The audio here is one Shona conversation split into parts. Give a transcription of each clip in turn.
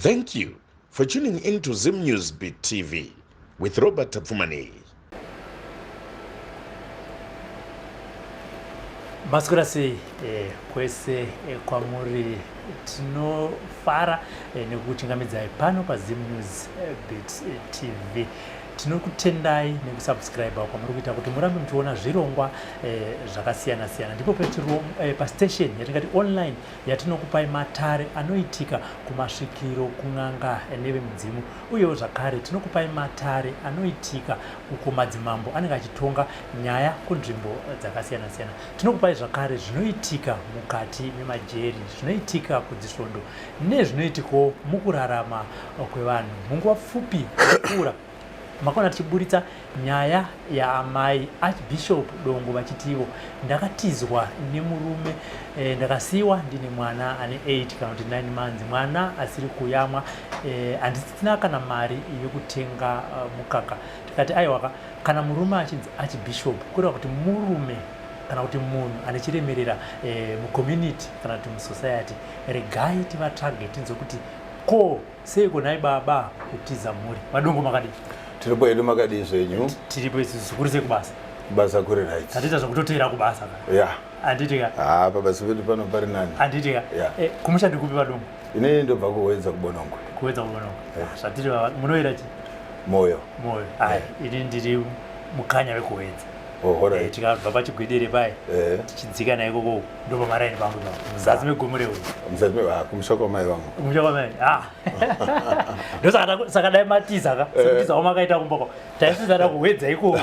Thank you for tuning in to Zim Newsbeat TV with Robert Tapfumani. Maskurasi kwese kwamuri tinofara nekuchingamidzai pano pa Zim Newsbeat TV. Tinokutendai nekusubscribe kwamuri kuita kuti murambe muchiona zvirongwa zvakasiyana siyana. Ndipo pa station yatingati online yatinokupai matare anoitika kumasvikiro kun'anga neve mudzimu, uyewo zvakare tinokupai matare anoitika uko madzimambo anenge achitonga nyaya kunzvimbo dzakasiyana siyana. Tinokupai zvakare zvinoitika mukati memajeri, zvinoitika kudzisvondo nezvinoitikawo mukurarama kwevanhu. Munguva pfupi yakura makona tichiburitsa nyaya yaamai Archbishop Dongo vachitivo ndakatizwa nemurume ndakasiyiwa ndine mwana ane 8 kana kuti 9 months, mwana asiri kuyamwa, handisina kana mari yokutenga mukaka. Tikati aiwa, kana murume achinzi Archbishop kureva kuti murume kana kuti munhu ane chiremerera mucommunity kana kuti musociety. Regai tivatsvage tinzwe kuti ko seiko nai baba kutiza mhuri. Vadongo makadi tiripo edu makadi zvenyu tiripo isusu kuri sekubasa basa kuri right handita zvekutoteera kubasa ka ya handitika pabasa pedu pano pari nani handitika kumushandi kupi Vadongo? ine ndobva kuwedza kubonongwe. Kuwedza kubonongwe zvatiri munoira chi moyo ai ini ndiri mukanya wekuwedza. Right. Tikabva pachigwedere pai tichidzika naye ikoko ndopa maraini pangu muzasi megomo rewe kumusha mai vangu kumusha kwamai ndosaka dai matiza ka sekutiza wamakaita kumboko taisizada kuwedza ikoko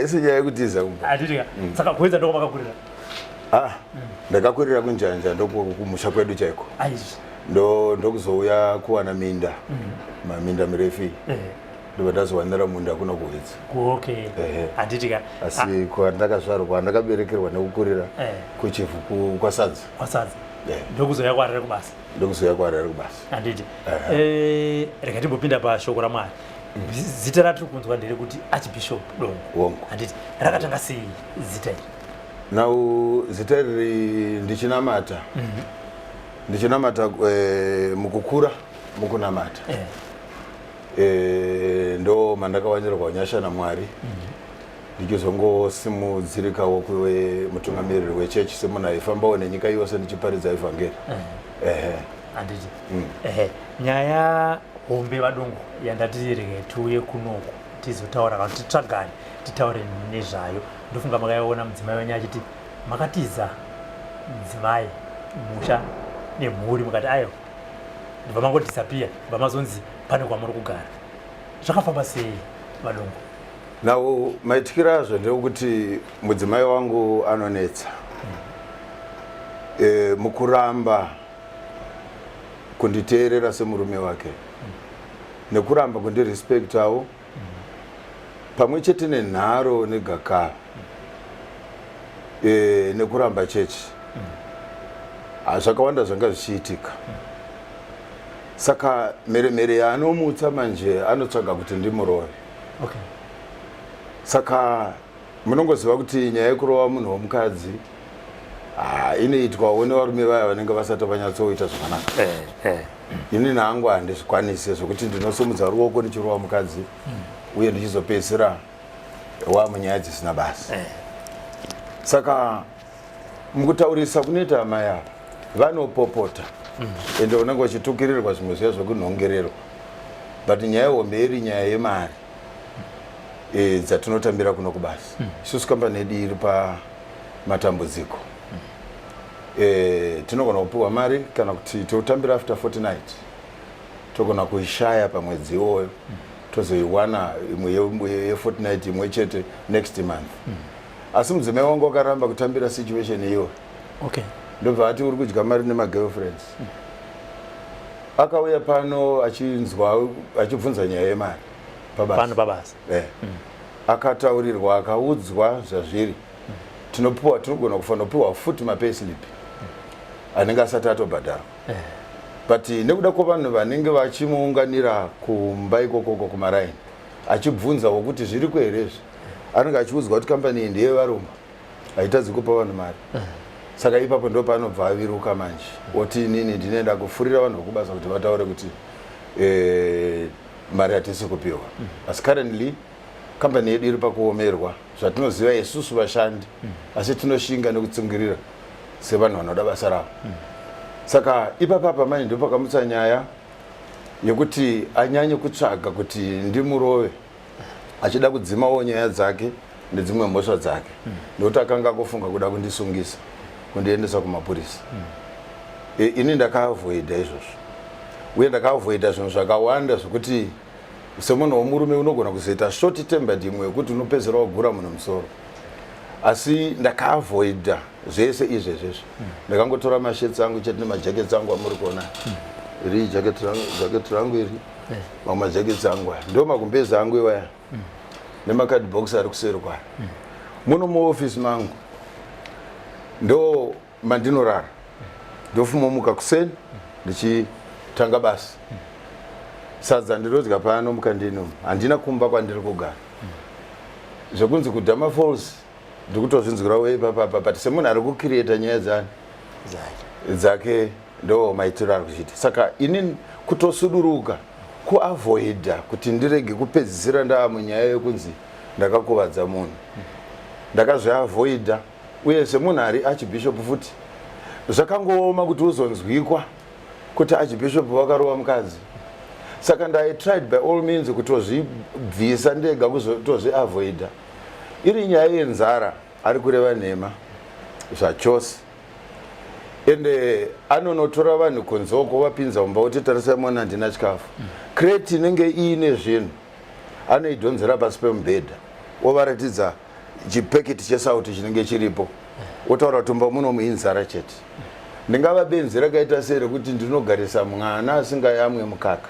isi nyaya yekutiza kumba handitika saka kuwedza ndoko makakurira ndakakurira kunjanja ndokumusha kwedu chaiko ndokuzouya kuwana minda maminda mirefi ndobva ndazowanira munda kuno kuwedza. Handitika asi kwandakazvarwa kwandakaberekerwa nekukurira kuchivu kwasadza ndokuzoya kwarere kubasa handiti. Rega timbopinda pashoko raMwari. Zita ratiri kunzwa ndere kuti Archbishop Dongo. Handiti rakatanga sei zita iri? Nau zita iri ndichinamata mukukura mukunamata ndo mandakawanirwa nyasha naMwari ndichizongosimudzirikawo kuve mutungamiriri wechechi semunhu aifambawo nenyika yose ndichiparidza evhangeri. Handiti nyaya hombe Vadongo yandati rege tiuye kunoko tizotaura kana titsvagane titaure nezvayo. Ndofunga makaiona mudzimai wenyu achiti makatiza mudzimai musha nemhuri mukati ayo ndibva mangodhisapiya ndibva mazonzi pane kwamuri kugara. Zvakafamba sei Vadongo? Nau maitikiro azvo ndekuti mudzimai wangu anonetsa mukuramba kunditeerera semurume wake nekuramba kundirespektawo pamwe chete nenharo negakava nekuramba chechi. Zvakawanda zvanga zvichiitika, saka mheremhere yaanomutsa manje anotsvaga kuti ndimurove. Saka munongoziva kuti nyaya yekurova munhu womukadzi inoitwawo nevarume vaya vanenge vasati vanyatsoita zvakanaka. Ini nangu handizvikwanisi zvokuti ndinosumudza ruoko ndichirova mukadzi uye ndichizopedzisira wamunyaya dzisina basa. Saka mukutaurisa kunoita amai ava vanopopota ende unenge uchitukirirwa zvimwe zviya zvekunhongererwa, but nyaya hombe iri nyaya yemari dzatinotambira kuno kubasa. Isusu kambani yedu iri pamatambudziko, tinogona kupiwa mari kana kuti totambira after fortnight togona kuishaya pamwedzi iwoyo tozoiwana imwe yefortnight imwe chete next month. Asi mudzimai wangu akaramba kutambira situation iyoyo ndobva ati uri kudya mari nemagirlfriends. Akauya pano achibvunza nyaya yemari pabasa. Akataurirwa akaudzwa zvazviri tinogona kufanira kupiwa futi mapayslip anenge asati atobhadharwa. But nekuda kwevanhu vanenge vachimuunganira kumba ikokoko kumaraini achibvunzawo kuti zviri kweherezve, anenge achiudzwa kuti kambani iyi ndeyevarume haitadzi kupa vanhu mari. Saka ipapo ndo panobva aviruka manje oti inini ndinoenda kufurira vanhu vokubasa kuti vataure kuti mari hatisi kupiwa. Asi currently company yedu iri pakuomerwa zvatinoziva isusu vashandi asi tinoshinga nekutsungirira sevanhu vanoda basa ravo. Saka ipapapa manje ndo pakamutsa nyaya yekuti anyanye kutsvaga kuti ndimurove achida kudzimawo nyaya dzake nedzimwe mhosva dzake nokuti akanga kufunga kuda kundisungisa kundiendesa kumapurisa. Ini ndakaavoida izvozvo uye ndakaavoida zvinhu zvakawanda zvokuti semunhu womurume unogona kuzoita short tempered imwe yekuti unopedzera wagura munhu musoro, asi ndakaavoida zvese izvezvezvo. Ndakangotora masheti angu chete nemajaketi angu amuri kuona iri jaketi rangu iri mamwe majaketi angu aya ndo magumbezi angu iwaya nemakadi box ari kuseri kwayo. Muno muofisi mangu ndo mandinorara, ndofumomuka kuseni ndichitanga basa. Sadza ndirodya pano mukandini handina kumba kwandiri kugara. Zvokunzi kuDhama Falls ndikutozvinzwirawo ipapapa but semunhu ari kucreata nyaya dzake ndo maitiro ari kuchita. Saka ini kutosuduruka kuavoida kuti ndirege kupedzisira ndaa munyaya yekunzi ndakakuvadza munhu, ndakazviavoida. Uye semunhu ari archbishop futi zvakangooma kuti uzonzwikwa kuti archbishop vakarova mukadzi. Saka I tried by all means kutozvibvisa ndega kutozviavoida. Iri nyaya yenzara ari kureva nhema zvachose ende anonotora vanhu kunzoko vapinza mumba kuti tarisai mwana handina chikafu. Kreti inenge iine zvinhu anoidhonzera pasi pemubhedha ovaratidza chipeketi chesauti chinenge chiripo otaura kuti mumba muno muinzara chete. Ndingava benzi rakaita sei rekuti ndinogarisa mwana asingayamwe mukaka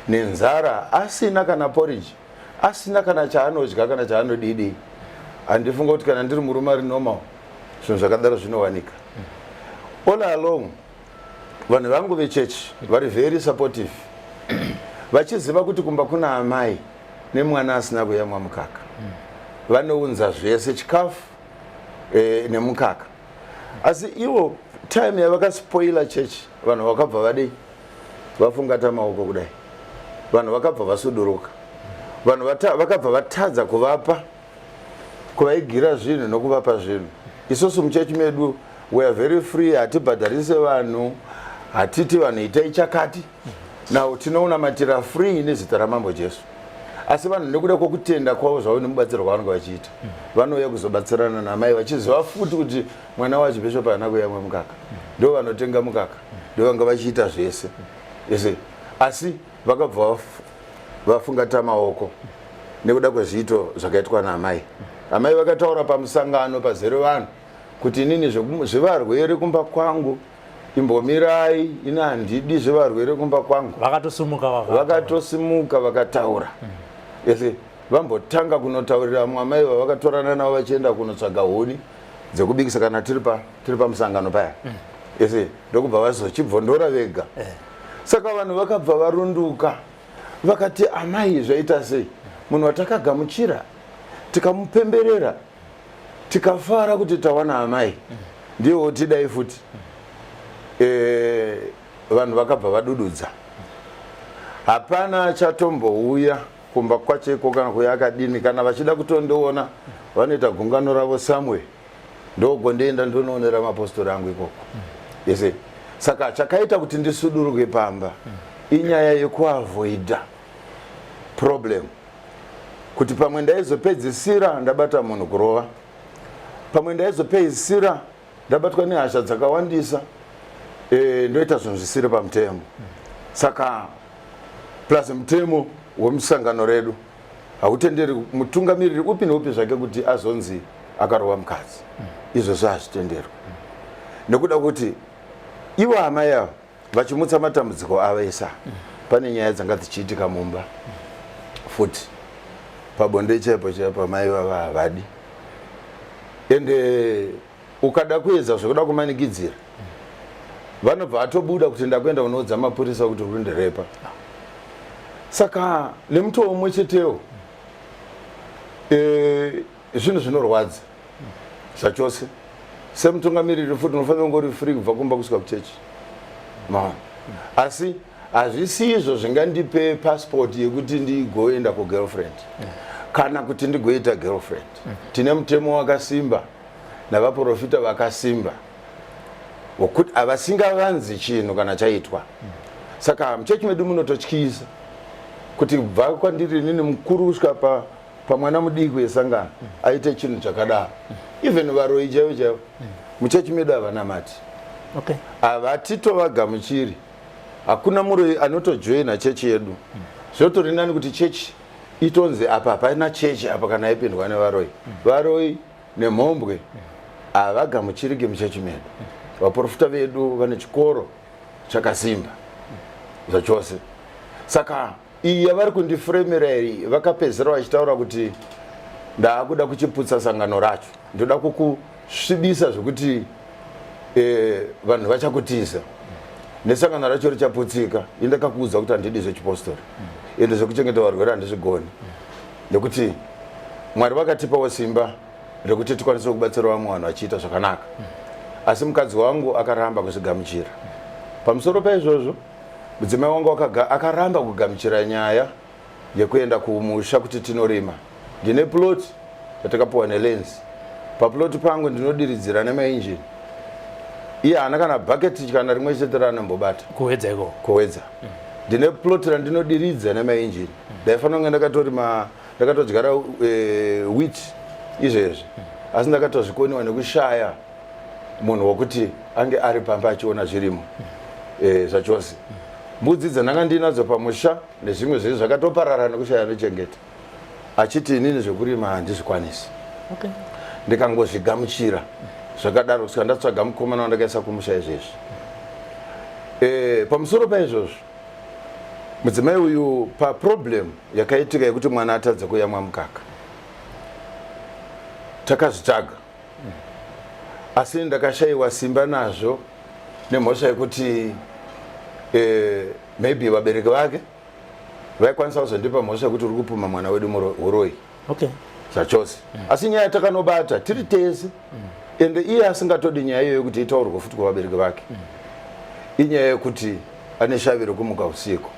nenzara asina kana porridge asina kana chaanodya kana chaanodidi. Handifunga kuti kana ndiri murume ari normal zvinhu zvakadaro zvinowanika. All along vanhu vangu vechechi vari very supportive vachiziva kuti kumba kuna amai nemwana asina kuyamwa mukaka vanounza zvese chikafu nemukaka. Asi ivo time yavakaspoila chechi vanhu vakabva vadei vafungata maoko kudai, vanhu vakabva vasuduruka, vanhu vakabva vatadza kuvapa kuvaigira zvinhu nokuvapa zvinhu. Isusu muchechi medu we are very free, hatibhadharise vanhu, hatiti vanhu itai chakati. Now tinonamatira free nezita ramambo Jesu. Asi vanhu nekuda kwokutenda kwavo zvavo nemubatsiro kwavanenge vachiita vanouya kuzobatsirana namai vachiziva futi kuti mwana waarchbishop haana kuyamwa mukaka, ndo vanotenga mukaka, ndo vanga vachiita zvese ese. Asi vakabva vafungata maoko nekuda kwezviito zvakaitwa naamai. Amai vakataura pamusangano pazere vanhu kuti inini zvevarwere kumba kwangu imbomirai, ini handidi zvevarwere kumba kwangu. Vakatosimuka vakataura ese vambotanga kunotaurira mwamai vavakatorana navo vachienda kunotsvaga huni dzekubikisa kana tiri pamusangano paya ese ndokubva vazochibvondora vega. Saka vanhu vakabva varunduka vakati amai zvaita sei munhu watakagamuchira tikamupemberera tikafara kuti tawana amai ndiwo tidai futi. Vanhu vakabva vadududza, hapana chatombouya kumba kwacheko kana kuya akadini. Kana vachida kutondoona vanoita gungano ravo samwe ndogondienda ndonoonera mapostori angu ikoko yese. Saka chakaita kuti ndisuduruke pamba inyaya yekuavoida problem, kuti pamwe ndaizopedzisira ndabata munhu kurova, pamwe ndaizopedzisira ndabatwa nehasha dzakawandisa, ndoita zvinhu zvisiri pamutemo. Saka plus mutemo wemusangano redu hautenderi mutungamiriri upi neupi zvake kuti azonzi akarova mukadzi. Izvozvo hazvitenderwi nekuda kuti ivo amai avo vachimutsa matambudziko avesa pane nyaya dzanga dzichiitika mumba futi pabonde chaipo chaipo mai vava havadi. Ende ukada kuedza zvokuda kumanikidzira vanobva vatobuda kuti ndakuenda kunoudza mapurisa kuti urindirepa. Saka nemutoo umwe chetewo zvinhu zvinorwadza zvachose semutungamiriri futi unofanira kunge uri free kubva kumba kusvika kuchechi maona asi hazvisi izvo zvingandipe passport yekuti ndigoenda kugirlfriend kana kuti ndigoita girlfriend. Tine mutemo wakasimba navaprofita vakasimba wokuti havasingavanzi chinhu kana chaitwa. Saka muchechi medu munototyisa kuti bva kwandiri nini mukuru kusvika pamwana mudiki wesangano aite chinhu chakadaro. Even varoi chaivo chaivo muchechi medu havanamati, havatitovaгаmuchiri. Hakuna muroi anotojoina chechi yedu. Zvotori nani kuti chechi itonzi apa hapana chechi apa kana ipindwa nevaroi. Varoi nemhombwe havagamuchirike muchechi medu. Vaprofita vedu vane chikoro chakasimba zvachose. Saka iyi yavari kundifremera iri vakapedzera vachitaura kuti ndaakuda kuchiputsa sangano racho, ndoda kukusvibisa zvokuti vanhu vachakutiza nesangano racho richaputsika. Indakakuudza kuti handidi zvechipostori ende zvekuchengeta varwere handizvigoni, nekuti Mwari vakatipawo simba rekuti tikwanise kubatsira vamwe vanhu vachiita zvakanaka. Asi mukadzi wangu akaramba kuzvigamuchira. Pamusoro paizvozvo mudzimai wangu akaramba kugamuchira nyaya yekuenda kumusha kuti tinorima. Ndine plot yatakapiwa neLens. Paplot pangu ndinodiridzira nemainjini. Iye haana kana bhaketi kana rimwe chete raanombobata kuwedza iko kuwedza. Ndine plot randinodiridza nemainjini. Ndaifanira kunge ndakatodyara wheat izvezvi, asi ndakatozvikoniwa nekushaya munhu wokuti ange ari pamba achiona zvirimo zvachose. Mbudzi dzandanga ndinadzo pamusha nezvimwe zvezvi zvakatoparara nekushaya nechengeta. Achiti inini zvekurima handizvikwanisi. Ndikangozvigamuchira zvakadaro kusvika ndatsvaga mukomana wandakaisa kumusha izvezvi. Pamusoro paizvozvo mudzimai uyu paproblem yakaitika yekuti mwana atadza kuyamwa mukaka takazvitsvaga, asi ndakashayiwa simba nazvo nemhosva yekuti maybe vabereki vake vaikwanisa kuzondipa mhosva yekuti uri kupuma mwana wedu uroi zvachose. Asi nyaya takanobata tiri tese ende iye asingatodi nyaya iyo yekuti itaurwe futi kuvabereki vake. Inyaya yekuti ane shavi rokumuka usiku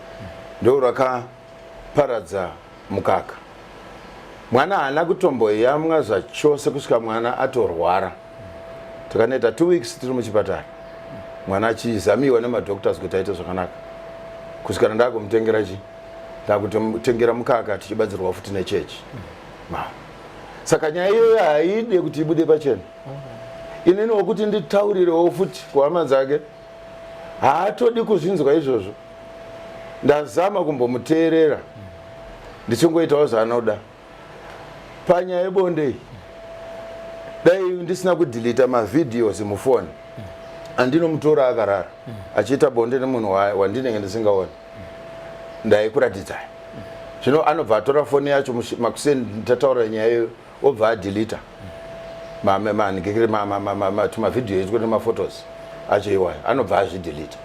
ndo rakaparadza mukaka. Mwana haana kutomboyamwa zvachose kusvika mwana atorwara. Takanoita 2 weeks tiri muchipatara, mwana achizamiwa nemadhoktors kuti aite zvakanaka, kusvika ndakutengera ndakutengera mukaka tichibatsirwa futi nechechi. Saka nyaya iyoyo haide kuti ibude pachena. Inini wokuti nditaurirewo futi kuhama dzake haatodi kuzvinzwa izvozvo. Ndazama kumbomuteerera ndichingoitawo zvaanoda. Panyaya yebonde dai ndisina kudhilita mavidhios mufoni andinomutora akarara achiita bonde nemunhu wandinenge ndisingaoni ndaikuratidzai. Zvino anobva atora foni yacho makuseni ndataura nyaya iyo obva adhilita mavidhiyo edu kuti mafotos acho iwayo anobva azvidhilita.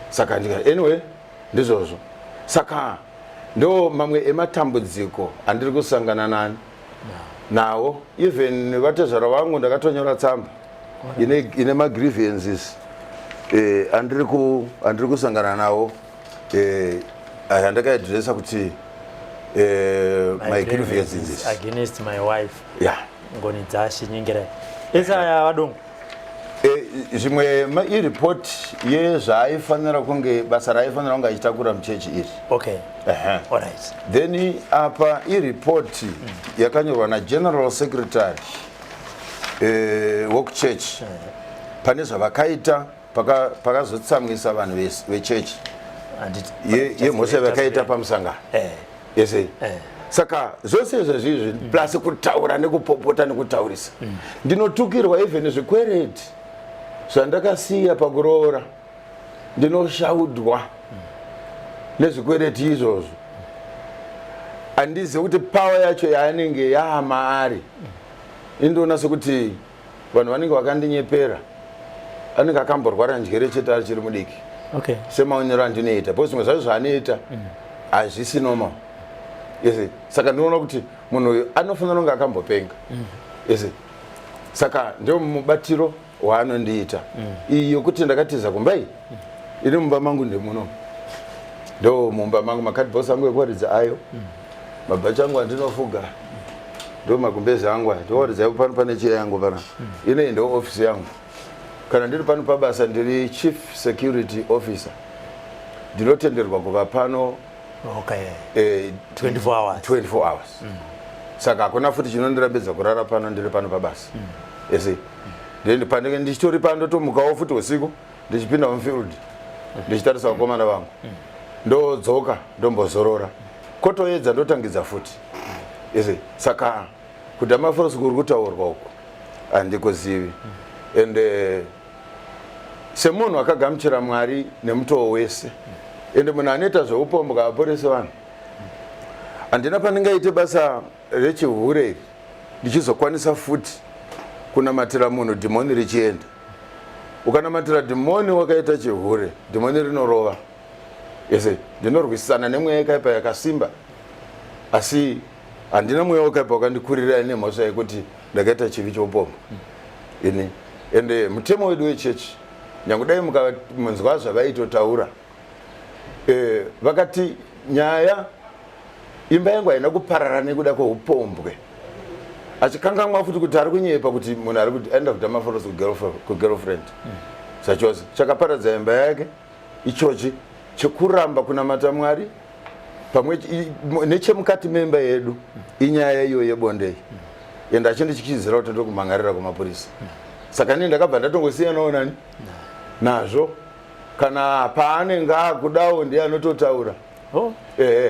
Saka ndikati anyway ndizvozvo. Saka ndo mamwe ematambudziko andiri kusangana nawo. Even vatezvara vangu ndakatonyora tsamba ine magrievances andiri kusangana nawo andakaidresa kuti my grievances against my wife. Ngoni dzashinyengera esa vadongo. Zvimwe iripoti yezvaaifanira kunge basa raaifanira kunge achitakura muchechi iri. Alright. Then apa iripoti yakanyorwa naGeneral Secretary wokuchechi pane zvavakaita pakazotsamwisa vanhu vechechi yemhosva yavakaita pamusangano. Yese. Saka zvose izvezvi plus kutaura nekupopota nekutaurisa ndinotukirwa even zvikwereti zvandakasiya pakuroora ndinoshaudwa nezvikwereti izvozvo. Handizivi kuti pawa yacho yaanenge yaamaari indoona sekuti vanhu vanenge vakandinyepera, anenge akamborwara njere chete ari chiri mudiki semaonero andinoita, because zvimwe zvacho zvaanoita hazvisi normal. Yes. Saka ndinoona kuti munhu uyu anofanira kunge akambopenga. Yes. saka ndio mubatiro waanondiita iyo kuti ndakatiza kumbai iri mumba mangu ndemuno ndo mumba mangu makadhibhosi angu ekuwaridza ayo mabhachi angu andinofuga ndo magumbezi angu ndowaridza pano pane cheya yangu pana ineyi ndo ofisi yangu kana ndiri pano pabasa ndiri chief security officer ndinotenderwa kuva pano 24 hours saka hakuna futi chinondirambidza kurara pano ndiri pano pabasa ese pandenge ndichitori pano ndotomukawo futi usiku ndichipinda mufield ndichitarisa vakomana vangu ndodzoka ndombozorora kotoedza ndotangidza futi ese saka kuti amaforosi kuri kutaurwa uku handikuzivi ende semunhu akagamuchira Mwari nemutoo wese ende munhu anoita zveupombwa aporese vanhu handina pandingaite basa rechihure iri ndichizokwanisa futi kunamatira munhu dhimoni richienda. Ukanamatira dhimoni wakaita chihure, dhimoni rinorova. Yese ndinorwisana nemweya yakaipa yakasimba, asi handina mweya wakaipa wakandikurira ine mhosva yekuti ndakaita chivi choupombwa ini. Ende mutemo wedu wechechi nyangu dai mukamunzwa zvavaitotaura vakati nyaya imba yangu haina kuparara nekuda kweupombwe, achikanganwa futi kuti ari kunyepa kuti munhu ari kuti aenda kuita maforosi kugirlfriend zvachose chakaparadza imba yake ichochi chekuramba kunamata Mwari pamwe nechemukati memba yedu inyaya iyo yebondei. Ende achindichichizira kuti ndokumangarira kumapurisa. Saka ini ndakabva ndatongosiyanawo nani nazvo, kana paanenge akudawo ndiye anototaura.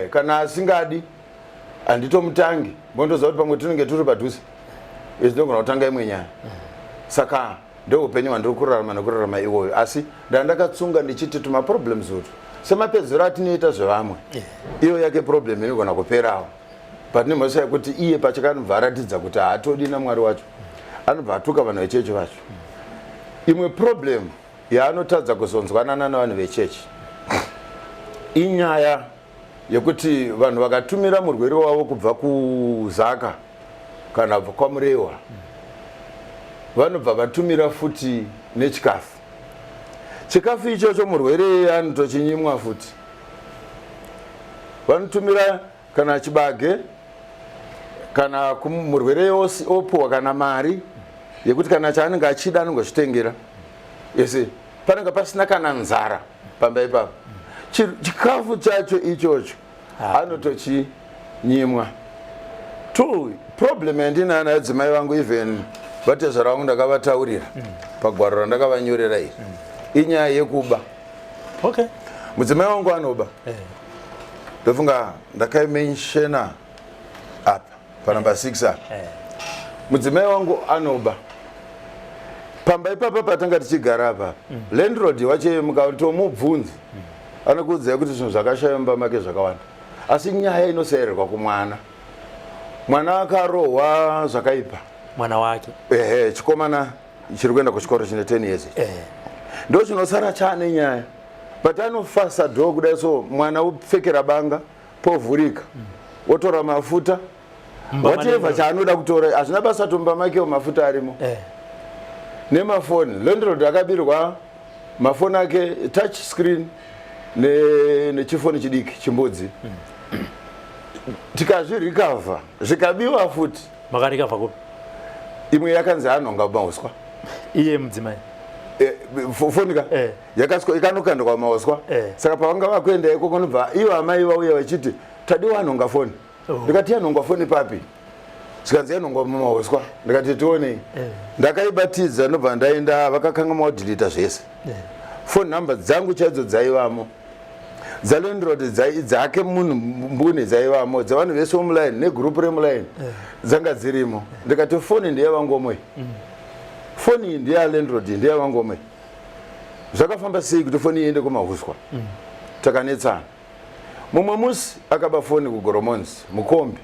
Kana asingadi handitomutangi, mbondoziva kuti pamwe tinenge turi padhuze izvi ndogona kutanga imwe nyaya. Saka ndoupenyu hwandiri kurarama nekurarama iwoyo, asi ndandakatsunga ndichiti tumaproblems utu semapedzero atinoita zvevamwe iyo yake problem inogona kuperawo, patine mhosva yekuti iye pachakanobva aratidza kuti haatodi naMwari wacho, anobva atuka vanhu vechechi vacho. Imwe problem yaanotadza kuzonzwanana navanhu vechechi inyaya yekuti vanhu vakatumira murwere wavo kubva kuZaka kana kubva kwaMurewa vanobva vatumira futi nechikafu. Chikafu ichocho murwere anotochinyimwa futi, vanotumira kana chibage kana murwere opuwa kana mari yekuti kana chaanenge achida anongochitengera. Yese panenge pasina kana nzara pamba ipapo, chikafu chacho ichocho anotochinyimwa. Problem yandinana adzimai vangu even vatezvara vangu ndakavataurira pagwaro randakavanyorera iri inyaya yekuba. Mudzimai wangu anoba, ndofunga ndakaimenshena apa panamba 6 apa. Mudzimai wangu anoba, pamba ipapa patanga tichigara apa landlord wache mukatomubvunza anokuudzai kuti zvinhu zvakashaya mumba make zvakawanda, asi nyaya inosairwa kumwana. Mwana akarohwa zvakaipa, mwana wake chikomana chiri kuenda kuchikoro chine 10 years ndo chinosara chane nyaya, but anofasa dho kudai so mwana upfekera banga povhurika otora mafuta whatever chaanoda kutora, hazvina basa tomba makewo mafuta arimo nemafoni. Landlord akabirwa mafoni ake touch screen nechifoni chidiki chimbudzi tikazvirikavha zvikabiwa futi. Makarikavha kupi? Imwe yakanzi anonga mauswa, iye mudzimai fonika yakaswa ikanokandwa mauswa. Saka pavanga vakuenda ikoko nobva ivo amai vauya vachiti tadiwa anonga foni. Ndikati anonga foni papi? Zikanzi anonga mauswa. Ndikati tionei. Ndakaibatidza nobva ndaenda vakakanga maudhilita zvese. Phone number dzangu chaidzo dzaivamo, dzalandlord dzake munhu mbune dzaivamo, dzavanhu vese vomuline negrupu remuline dzanga dzirimo. Ndikati foni ndeyavangomwe, foni iyi ndeyalandlord ndeyavangomwe. Zvakafamba sei kuti foni iende kumahuswa? Takanetsana. Mumwe musi akaba foni kugoromonzi mukombi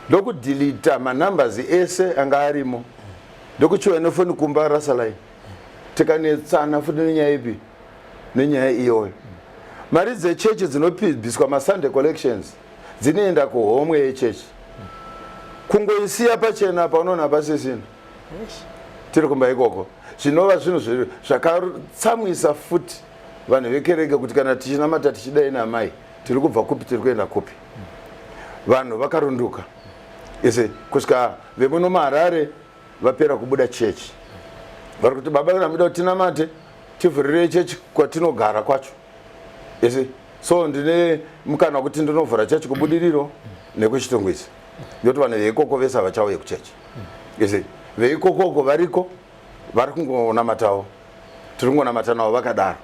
ndokudhilita manumbers ese anga arimo, ndokuchiwa nefoni kumba rasa line. Tikanetsana futi nenyaya ipi? Nenyaya iyoyo. Mari dzechechi dzinobviswa masunday collections dzinoenda kuhomwe yechechi, kungoisiya pachena paunoona pasisina. tiri kumba ikoko zvinova zvinhu zvakatsamwisa futi vanhu vekereke kuti kana tichinamata tichidai namai tiri kubva kupi tiri kuenda kupi. Vanhu vakarunduka ese kusvika vemuno muHarare vapera kubuda chechi vari kuti baba vanoda kuti tinamate tivhurire chechi kwatinogara kwacho ese so ndine mukana wekuti ndinovhura chechi kubudiriro nekuchitongwisa yoti vanhu veikoko vese havachauye kuchechi ese veikokoko variko vari kungonamatawo tiri kungonamata navo vakadaro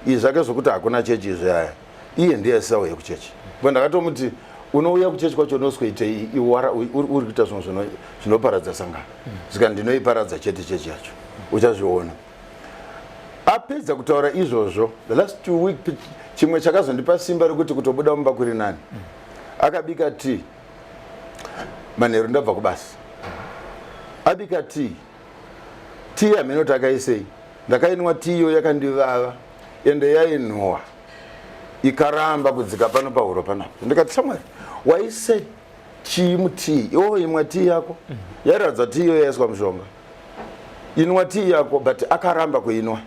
izvi zvake zvokuti hakuna chechi izvi yaya iye ndiye asisauye kuchechi bo ndakatomuti unouya kuchechi kwacho unoswete uri kuita zvinhu zvinoparadza sangano saka ndinoiparadza chete chechi yacho uchazviona. Apedza kutaura izvozvo the last 2 week chimwe chakazondipa simba rekuti kutobuda mumba kuri nani akabika tea manheru ndabva kubasa abika tea yaminoti akaisei ndakainwa tea iyo yakandivava ende yainhuwa ikaramba kudzika pano pahuro panapo ndikati Samuel waise chii mutii iwo imwa tii yako yaradza tii iyo yaiswa mushonga inwa tii yako but akaramba kuinwa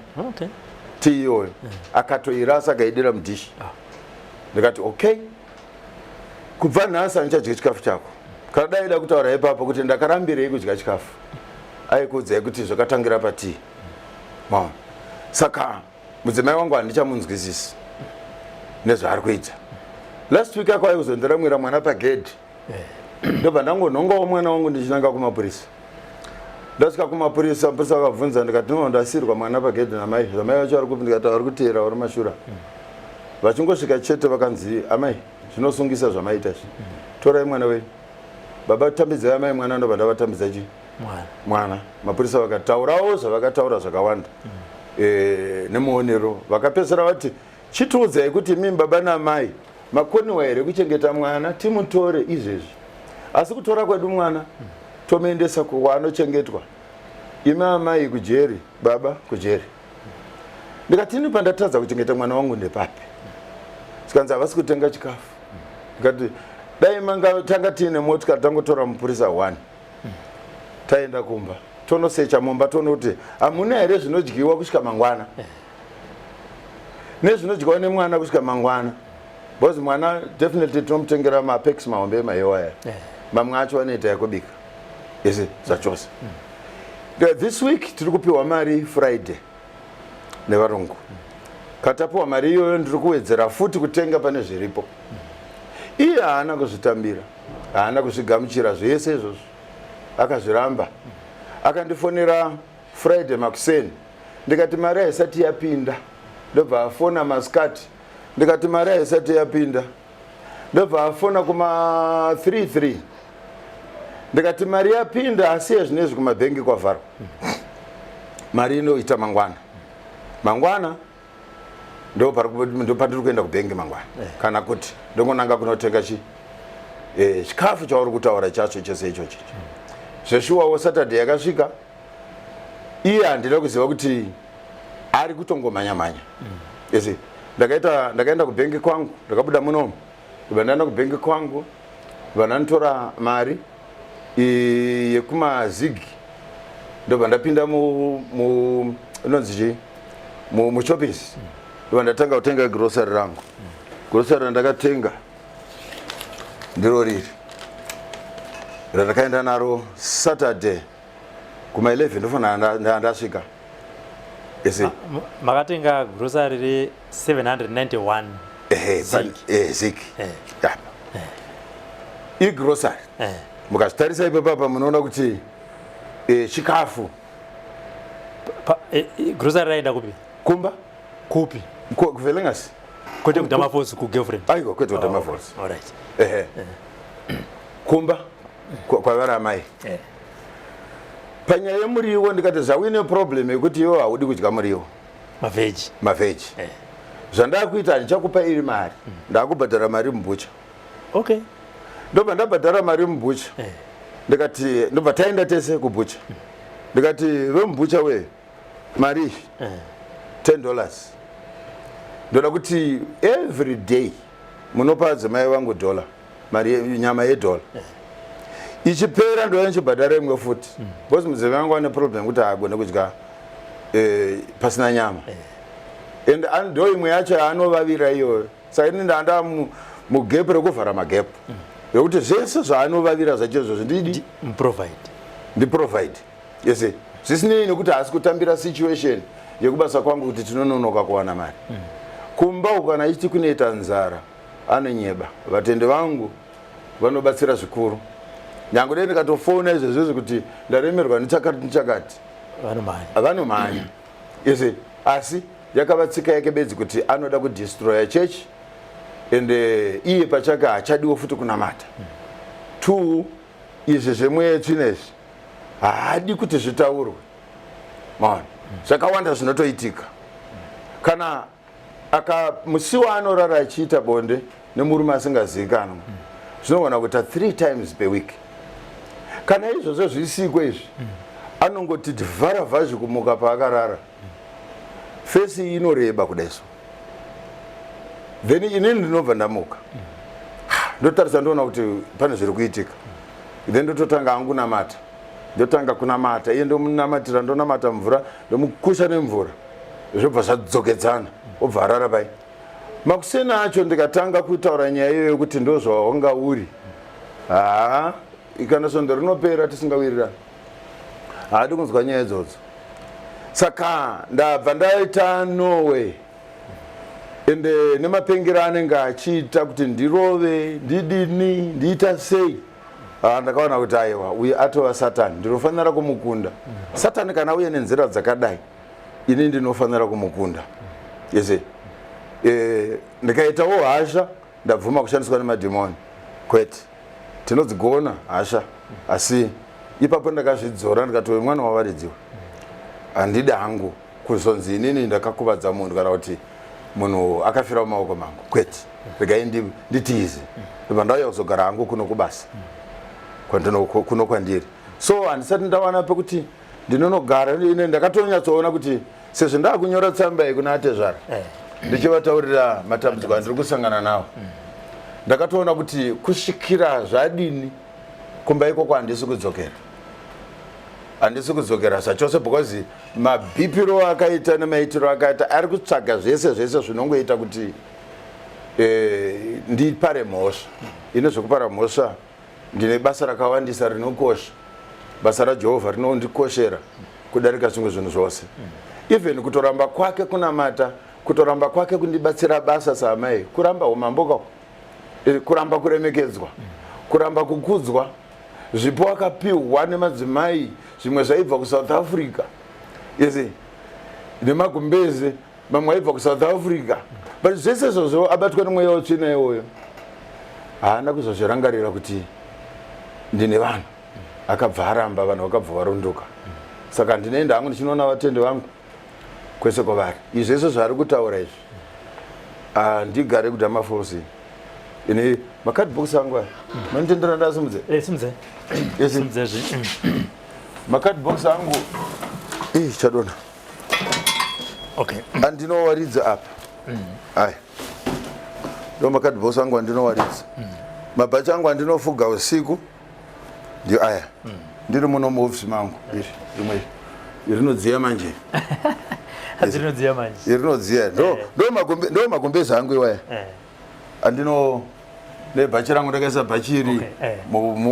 tii iyoyo akatoirasa akaidira mudhishi ndikati okay kubva nhasi handichadye chikafu chako kana daida kutaura ipapo kuti ndakarambirei kudya chikafu aikuudzai kuti zvakatangira patii saka mudzimai wangu handichamunzwisisi nezvaari kuita. Last week akwai kuzondiramwira mwana pagedhi ndobva ndangonhongawo mwana wangu ndichinanga kumapurisa ndasvika kumapurisa mapurisa vakabvunza ndikati ndasirwa mwana pagedhi namai zvamai vacho vari kupi ndikati vari kuteera vari mashura vachingosvika chete vakanzi amai zvinosungisa zvamaita izvi torai mwana wenyu baba tambidzai amai mwana ndobva ndavatambidza chii mwana mapurisa vakataurawo zvavakataura zvakawanda nemuonero vakapedzisira vati chitiudzai kuti imi baba namai makoniwa here kuchengeta mwana timutore izvezvi asi kutora kwedu mwana tomuendesa kwaanochengetwa imi amai kujeri baba kujeri ndikati ini pandatadza kuchengeta mwana wangu ndepapi sikanzi havasi kutenga chikafu ndikati dai manga tanga tiine motikari tangotora mupurisa 1 taenda kumba tonosecha mumba toona kuti hamuna here zvinodyiwa kusvika mangwana nezvinodyiwa nemwana kusvika mangwana because mwana definitely tinomutengera mapex mahombe emaewaya mamwe acho anoita yakubika ese zvachose. This week tiri kupiwa mari Friday nevarungu katapiwa mari iyoyo ndiri kuwedzera futi kutenga pane zviripo iye haana kuzvitambira haana kuzvigamuchira zvese izvozvo akazviramba akandifonera Friday makuseni ndikati mari haisati yapinda ndobva afona masikati ndikati mari haisati yapinda ndobva afona kuma 33 ndikati mari yapinda asi yezvinezvi kumabhengi kwavharwa mari inoita mangwana ndo pandiri kuenda kubhengi mangwana kana kuti ndongonanga kunotenga chikafu chauri kutaura chacho chose ichochi zveshuwawo Saturday yakasvika iye handina kuziva kuti ari kutongomanya esi ndakaenda kubhengi kwangu ndakabuda munomu ndaenda kubhengi kwangu vananditora mari yekumazigi ndobva ndapinda inonzi mushopisi ndobva ndatanga kutenga grocery rangu grocery randakatenga ndiro riri randakaenda naro Saturday kuma 11 ndofanira ndasvika ese makatenga grocery re 791 ziki igrocery mukazitarisa ipapapa munoona kuti chikafu grocery raenda kupi kumba kupi kuvelengasi kwete kudamafos kugirlfriend aiwa kwete kudamafos kumba kwavari amai panyaya yemuriwo ndikati zvauine problem yekuti iwo haudi kudya muriwo mavheji zvandakuita handichakupa iri mari ndakubhadhara mari mubhucha okay ndobva ndabhadhara mari mubhucha ndikati ndobva taenda tese kubhucha ndikati vemubhucha we mari $10 ndoda kuti every day munopa dzimai vangu $1 mari nyama $1 ichipera ndo yanchibhadhara imwe futi because mudzimai wangu ane problem kuti agone kudya pasina nyama and ndo imwe yacho yaanovavira iyoyo saka ini ndanda mugepu rekuvhara magepu yekuti zvese zvaanovavira zvacho ndiprovide yese zvisinei nekuti haasi kutambira situation yekubasa kwangu kuti tinononoka kuwana mari kumba ukana ichiti kunoita nzara anonyeba vatende vangu vanobatsira zvikuru nyange dai ndikatofona izvezvizvi kuti ndaremerwa nichakati vanomhanya yese asi yakavatsika yake bedzi kuti anoda kudestroya church and iye pachake hachadiwo futi kunamata 2 izvi zvemweyetu inezvi haadi kuti zvitaurwe zvakawanda zvinotoitika kana musi waanorara achiita bonde nemurume asingazivikanwa zvinogona kuita 3 times per week kana izvozvo zvisiko izvi anongoti vharavhazhi kumuka paakarara fesi iyi inoreba kudaiso then inini ndinobva ndamuka ndotarisa ndoona kuti pane zviri kuitika then ndototanga hangu namata ndotanga kunamata iye ndomunamatira ndonamata mvura ndomukusha nemvura zvobva zvadzokedzana obva arara pai makuseni acho ndikatanga kutaura nyaya iyoyo yokuti ndozvawanga uri ikana svondo rinopera tisingawirirani haadi kunzwa nyaya idzodzo saka ndabva ndaita Norway ende nemapengero anenge achiita kuti ndirove ndidini ndiita sei ndakaona kuti aiwa uye atova Satani ndinofanira kumukunda Satani kana uye nenzira dzakadai ini ndinofanira kumukunda yese ndikaitawo hasha ndabvuma kushandiswa nemadhimoni kwete tinodzigona hasha asi ipapo ndakazvidzora ndikatove mwana wavaridziwa handidi hangu kuzonzi inini ndakakuvadza munhu kana kuti munhu akafira mumaoko mangu kwete regai nditize ndobva ndauya kuzogara hangu kuno kubasa kuno kwandiri so handisati ndawana pekuti ndinonogara ine ndakatonyatsoona kuti sezvo ndakunyora tsamba iyi kuna atezvara ndichivataurira matambudziko andiri kusangana nawo ndakatoona kuti kusvikira zvadini kumba ikoko handisi kudzokera zvachose because mabhipiro akaita nemaitiro akaita ari kutsvaga zvese zvinongoita kuti ndipare mhosva ine zvekupara mhosva ndine basa rakawandisa rinokosha basa raJehovha rinondikoshera kudarika zvimwe zvinhu zvose even kutoramba kwake kunamata kutoramba kwake kundibatsira basa samai kuramba umambo kuramba kuremekedzwa kuramba kukudzwa zvipo akapiwa nemadzimai zvimwe zvaibva kuSouth Africa yese nemagumbeze mamwe aibva kuSouth Africa but zvese izvozvo abatwa nemweya wetsvina iwoyo haana kuzozvirangarira kuti ndine vanhu akabva aramba vanhu vakabva varunduka saka ndinoenda hangu ndichinoona vatende vangu kwese kwavari izvese zvari kutaura izvi ndigare kudhamafosi ine makadhibhokisi angu aya manitendera ndasimudze makadhibhokisi angu chadona andinowaridza apa aya ndo makadhibhokisi angu andinowaridza mabhachi angu andinofuga usiku ndio aya ndiri muno muofisi mangu rimwe irinodziya manje irinodziya ndo magumbezi angu iwaya andino nebhachi rangu ndakaisa bhachi iri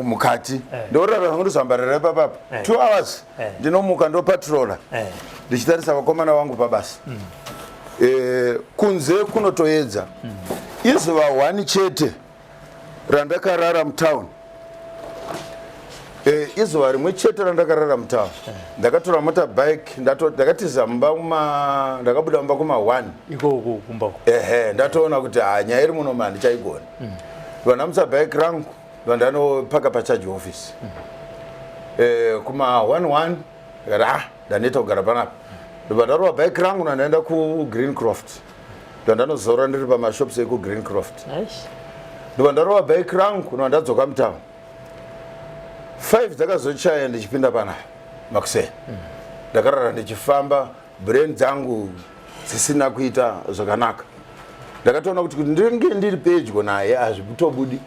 mukati ndorara hangu ndozambarira papapa 2 hours ndinomuka ndopatrola ndichitarisa vakomana vangu pabasa kunze kunotoedza izuva 1 chete randakarara mutown izuva rimwe chete randakarara mutown ndakatora motorbike ndakati zamba ndakabuda mumba kuma 1 ndatoona kuti nyaya iri muno ndichaigona vanamutsa bike rangu vandanopaka pacharge office kuma 1 ndanoita kugara panapa ndobva ndarova bike rangu nandaenda kuGreencroft ndandanozora ndiri pamashops ekuGreencroft ndobva ndarova bike rangu nandadzoka mutown 5 dzakazochaya ndichipinda pana makuseni ndakarara ndichifamba brain dzangu dzisina kuita zvakanaka ndakatoona kuti ndinge ndiri pedyo naye hazvitobudi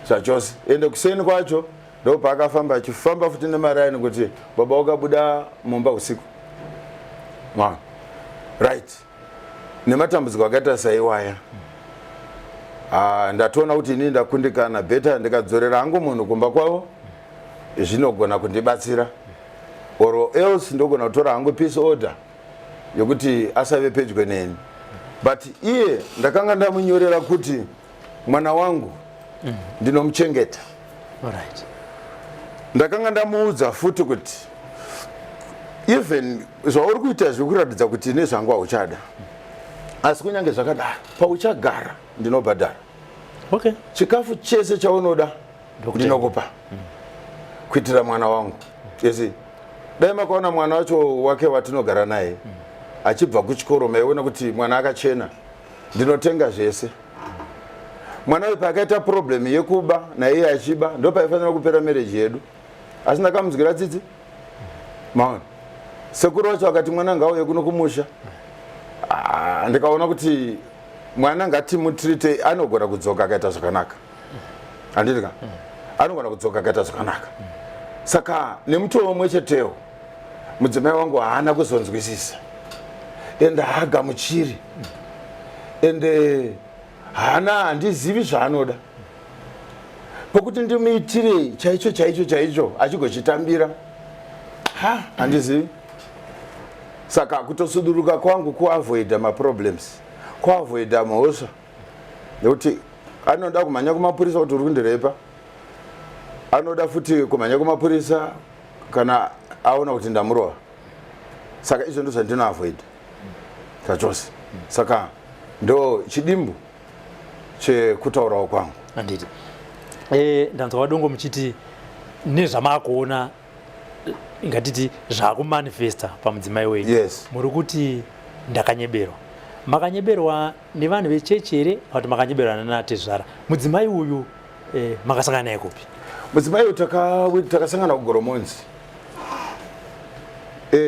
zvachose ende kuseni kwacho ndo paakafamba achifamba futi nemaraini kuti baba wakabuda mumba usiku. Right. Nematambudziko akaita saiwaya. Ndatoona kuti inini ndakundikana bheta ndikadzorera hangu munhu kumba kwavo zvinogona kundibatsira. Or else ndogona kutora hangu peace order yokuti asave pedyo neni. But iye ndakanga ndamunyorera kuti mwana wangu ndinomuchengeta. Alright. Ndakanga ndamuudza futi kuti even zvauri kuita zvikuratidza kuti nezvangu hauchada. Asi kunyange zvakadaro pauchagara ndinobhadhara. Okay. Chikafu chese chaunoda ndinokupa. Kuitira mwana wangu. Yesi. Dai makaona mwana wacho wake watinogara naye achibva kuchikoro maiona kuti mwana akachena ndinotenga zvese. Mwana uyu pakaita problem yekuba naiye achiba ndo paifanira kupera marriage yedu. Asi ndakamudzikira tsitsi. Maona. Sekuru wacho akati mwana ngauye kuno kumusha. Ndikaona kuti mwana ngatimutrite anogona kudzoka akaita zvakanaka. Andidika? Anogona kudzoka akaita zvakanaka. Saka nemutoo umwe chetewo mudzimai wangu haana kuzonzwisisa. Ende haagamuchiri. Ende handizivi zvaanoda. Pokuti ndimuitire chaicho achigochitambira. Handizivi. Saka kutosuduruka kwangu kuavoida maproblems. Kuavoida mahosha. Nekuti anoda kumhanya kumapurisa kuti uri kundirepa. Anoda futi kumhanya kumapurisa kana aona kuti ndamurova. Saka izvo ndizvo ndinoavoida. Zvachose. Saka ndo chidimbu chekutaurawo kwangu. Anditi. Ndanzwa wadongo muchiti nezvamakuona ingatiti zvakumanifesta pamudzimai wenyu. Yes. Muri kuti ndakanyeberwa. Makanyeberwa nevanhu vechechi here kuti makanyeberwa naTezvara. Mudzimai uyu makasangana naye kupi? Mudzimai uyu takasangana kuGoromonzi.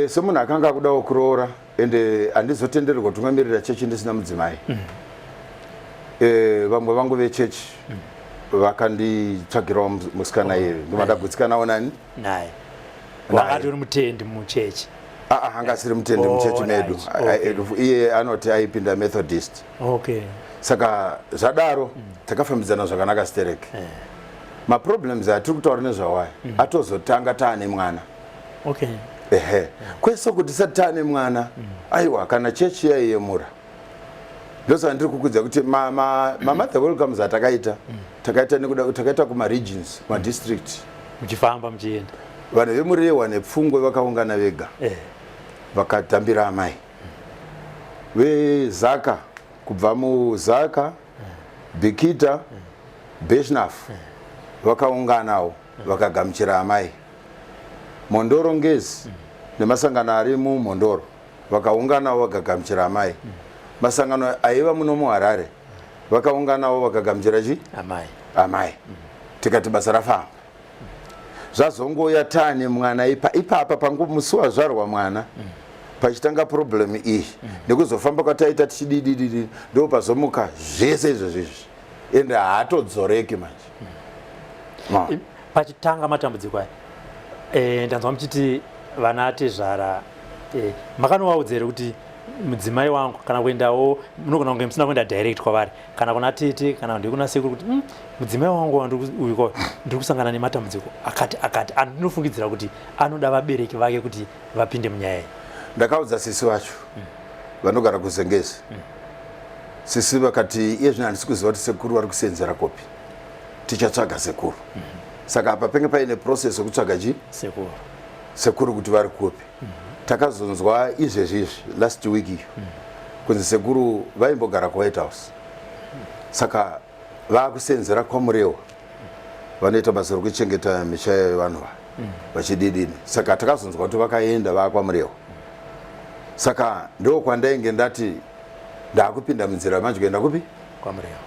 Semunhu akanga akudawo kuroora ende handizotenderwa kutungamirira chechi ndisina mudzimai. Vamwe vangu vechechi vakanditsvagirawo musikana iye ndimandagutsikanawo nani naye. Wakati uri mutendi muchechi? Hanga asiri mutendi muchechi medu. Iye anoti aipinda Methodist. Okay. Saka zvadaro takafambidzana zvakanaka stereke. Maproblems atiri kutaura nezvawaya atozotanga taane mwana. Okay. Kwese kuti tisati taane mwana aiwa kana chechi yaiyemura. Ndosa ndiri kukudza kuti mother welcomes takaita nekuda takaita kuma regions, ma district. Muchifamba muchienda. Vanhu vemurewa nepfungwe vakaungana vega. Vakatambira amai. Vezaka kubva muZaka, Bikita, Beshnaf vakaunganawo vakagamuchira amai. Mondoro Ngezi nemasangano ari muMondoro vakaunganawo vakagamuchira amai. Masangano aiva muno muHarare vakaunganawo vakagamuchira chi? Amai. Tikati basa rafamba. Zvazongoya taane mwana ipapa pangu musi wazvarwa mwana pachitanga problem iyi nekuzofamba kwataita tichididididi ndo pazomuka zvese izvozvo ende haatodzoreki manje. Pachitanga matambudziko aya ndanzwa muchiti vana Tezvara makanowaudzere kuti mudzimai wangu kana kuendawo munogona kunge musina kuenda direct kwavari kana kuna tete kana ndi kuna sekuru kuti mudzimai wangu uyu ndiri kusangana nematambudziko akati andinofungidzira kuti anoda vabereki vake kuti vapinde munyaya. Ndakaudza sisi vacho vanogara kuZengezi. Sisi vakati iye zvino handisi kuziva kuti sekuru vari kusenzera kopi, tichatsvaga sekuru. Saka apa penge paine process yokutsvaga chi sekuru kuti vari kopi. Takazonzwa izvezvi last week iyo kunzi sekuru vaimbogara kuWhite House. Saka vakusenzera kwaMurewa vanoita basa rokuchengeta misha yevanhu vachididini. Saka takazonzwa kuti vakaenda vakwaMurewa. Saka ndo kwandainge ndati ndakupinda munzira manje kuenda kupi? KwaMurewa.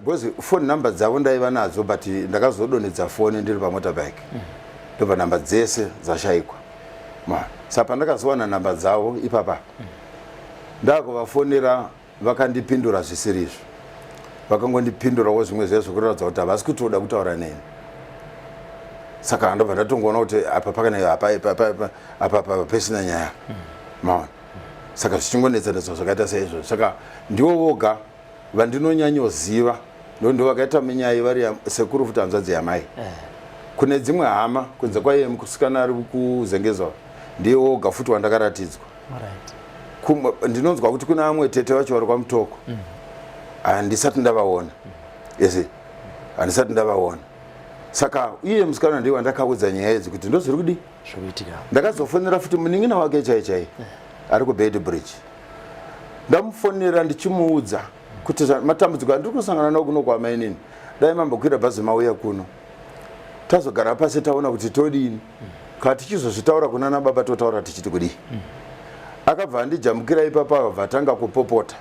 Because phone number dzavo ndaiva nadzo but ndakazodonedza phone ndiri pamotorbike. Ndobva namba dzese dzashayikwa. Saka ndakazowana namba dzavo ipapa. Ndakuvafonera vakandipindura zvisiri izvo. Vakangondipindurawo zvimwe zvezvo kuratidza kuti havasi kutoda kutaura neni. saka ndobva ndatongoona kuti apa pakana apa pesina nyaya maona saka zvichingonetsa zvakaita saizvo saka ndiwo voga vandinonyanyoziva ndo vakaita minyaya vari sekuru futi hanzvadzi yamai kune dzimwe hama kunze kwaiye mukusikana ari kuzengezwa ndiye woga futi wandakaratidzwa ndinonzwa kuti kuna amwe tete vacho vari kwamutoko handisati ndavaona yese handisati ndavaona saka iye musikana ndiye wandakaudza nyaya idzi kuti ndozviri kudi ndakazofonera futi munin'ina wake chai ari kubed bridge ndamufonera ndichimuudza kuti matambudziko andiri kusangana nawo kuno kwamainini dai mambokwira bhazi mauya kuno tazogara pasi taona kuti todini kana tichizozvitaura kuna nababa totaura tichiti kudii akabva andijamukira ipapa akabva atanga kupopota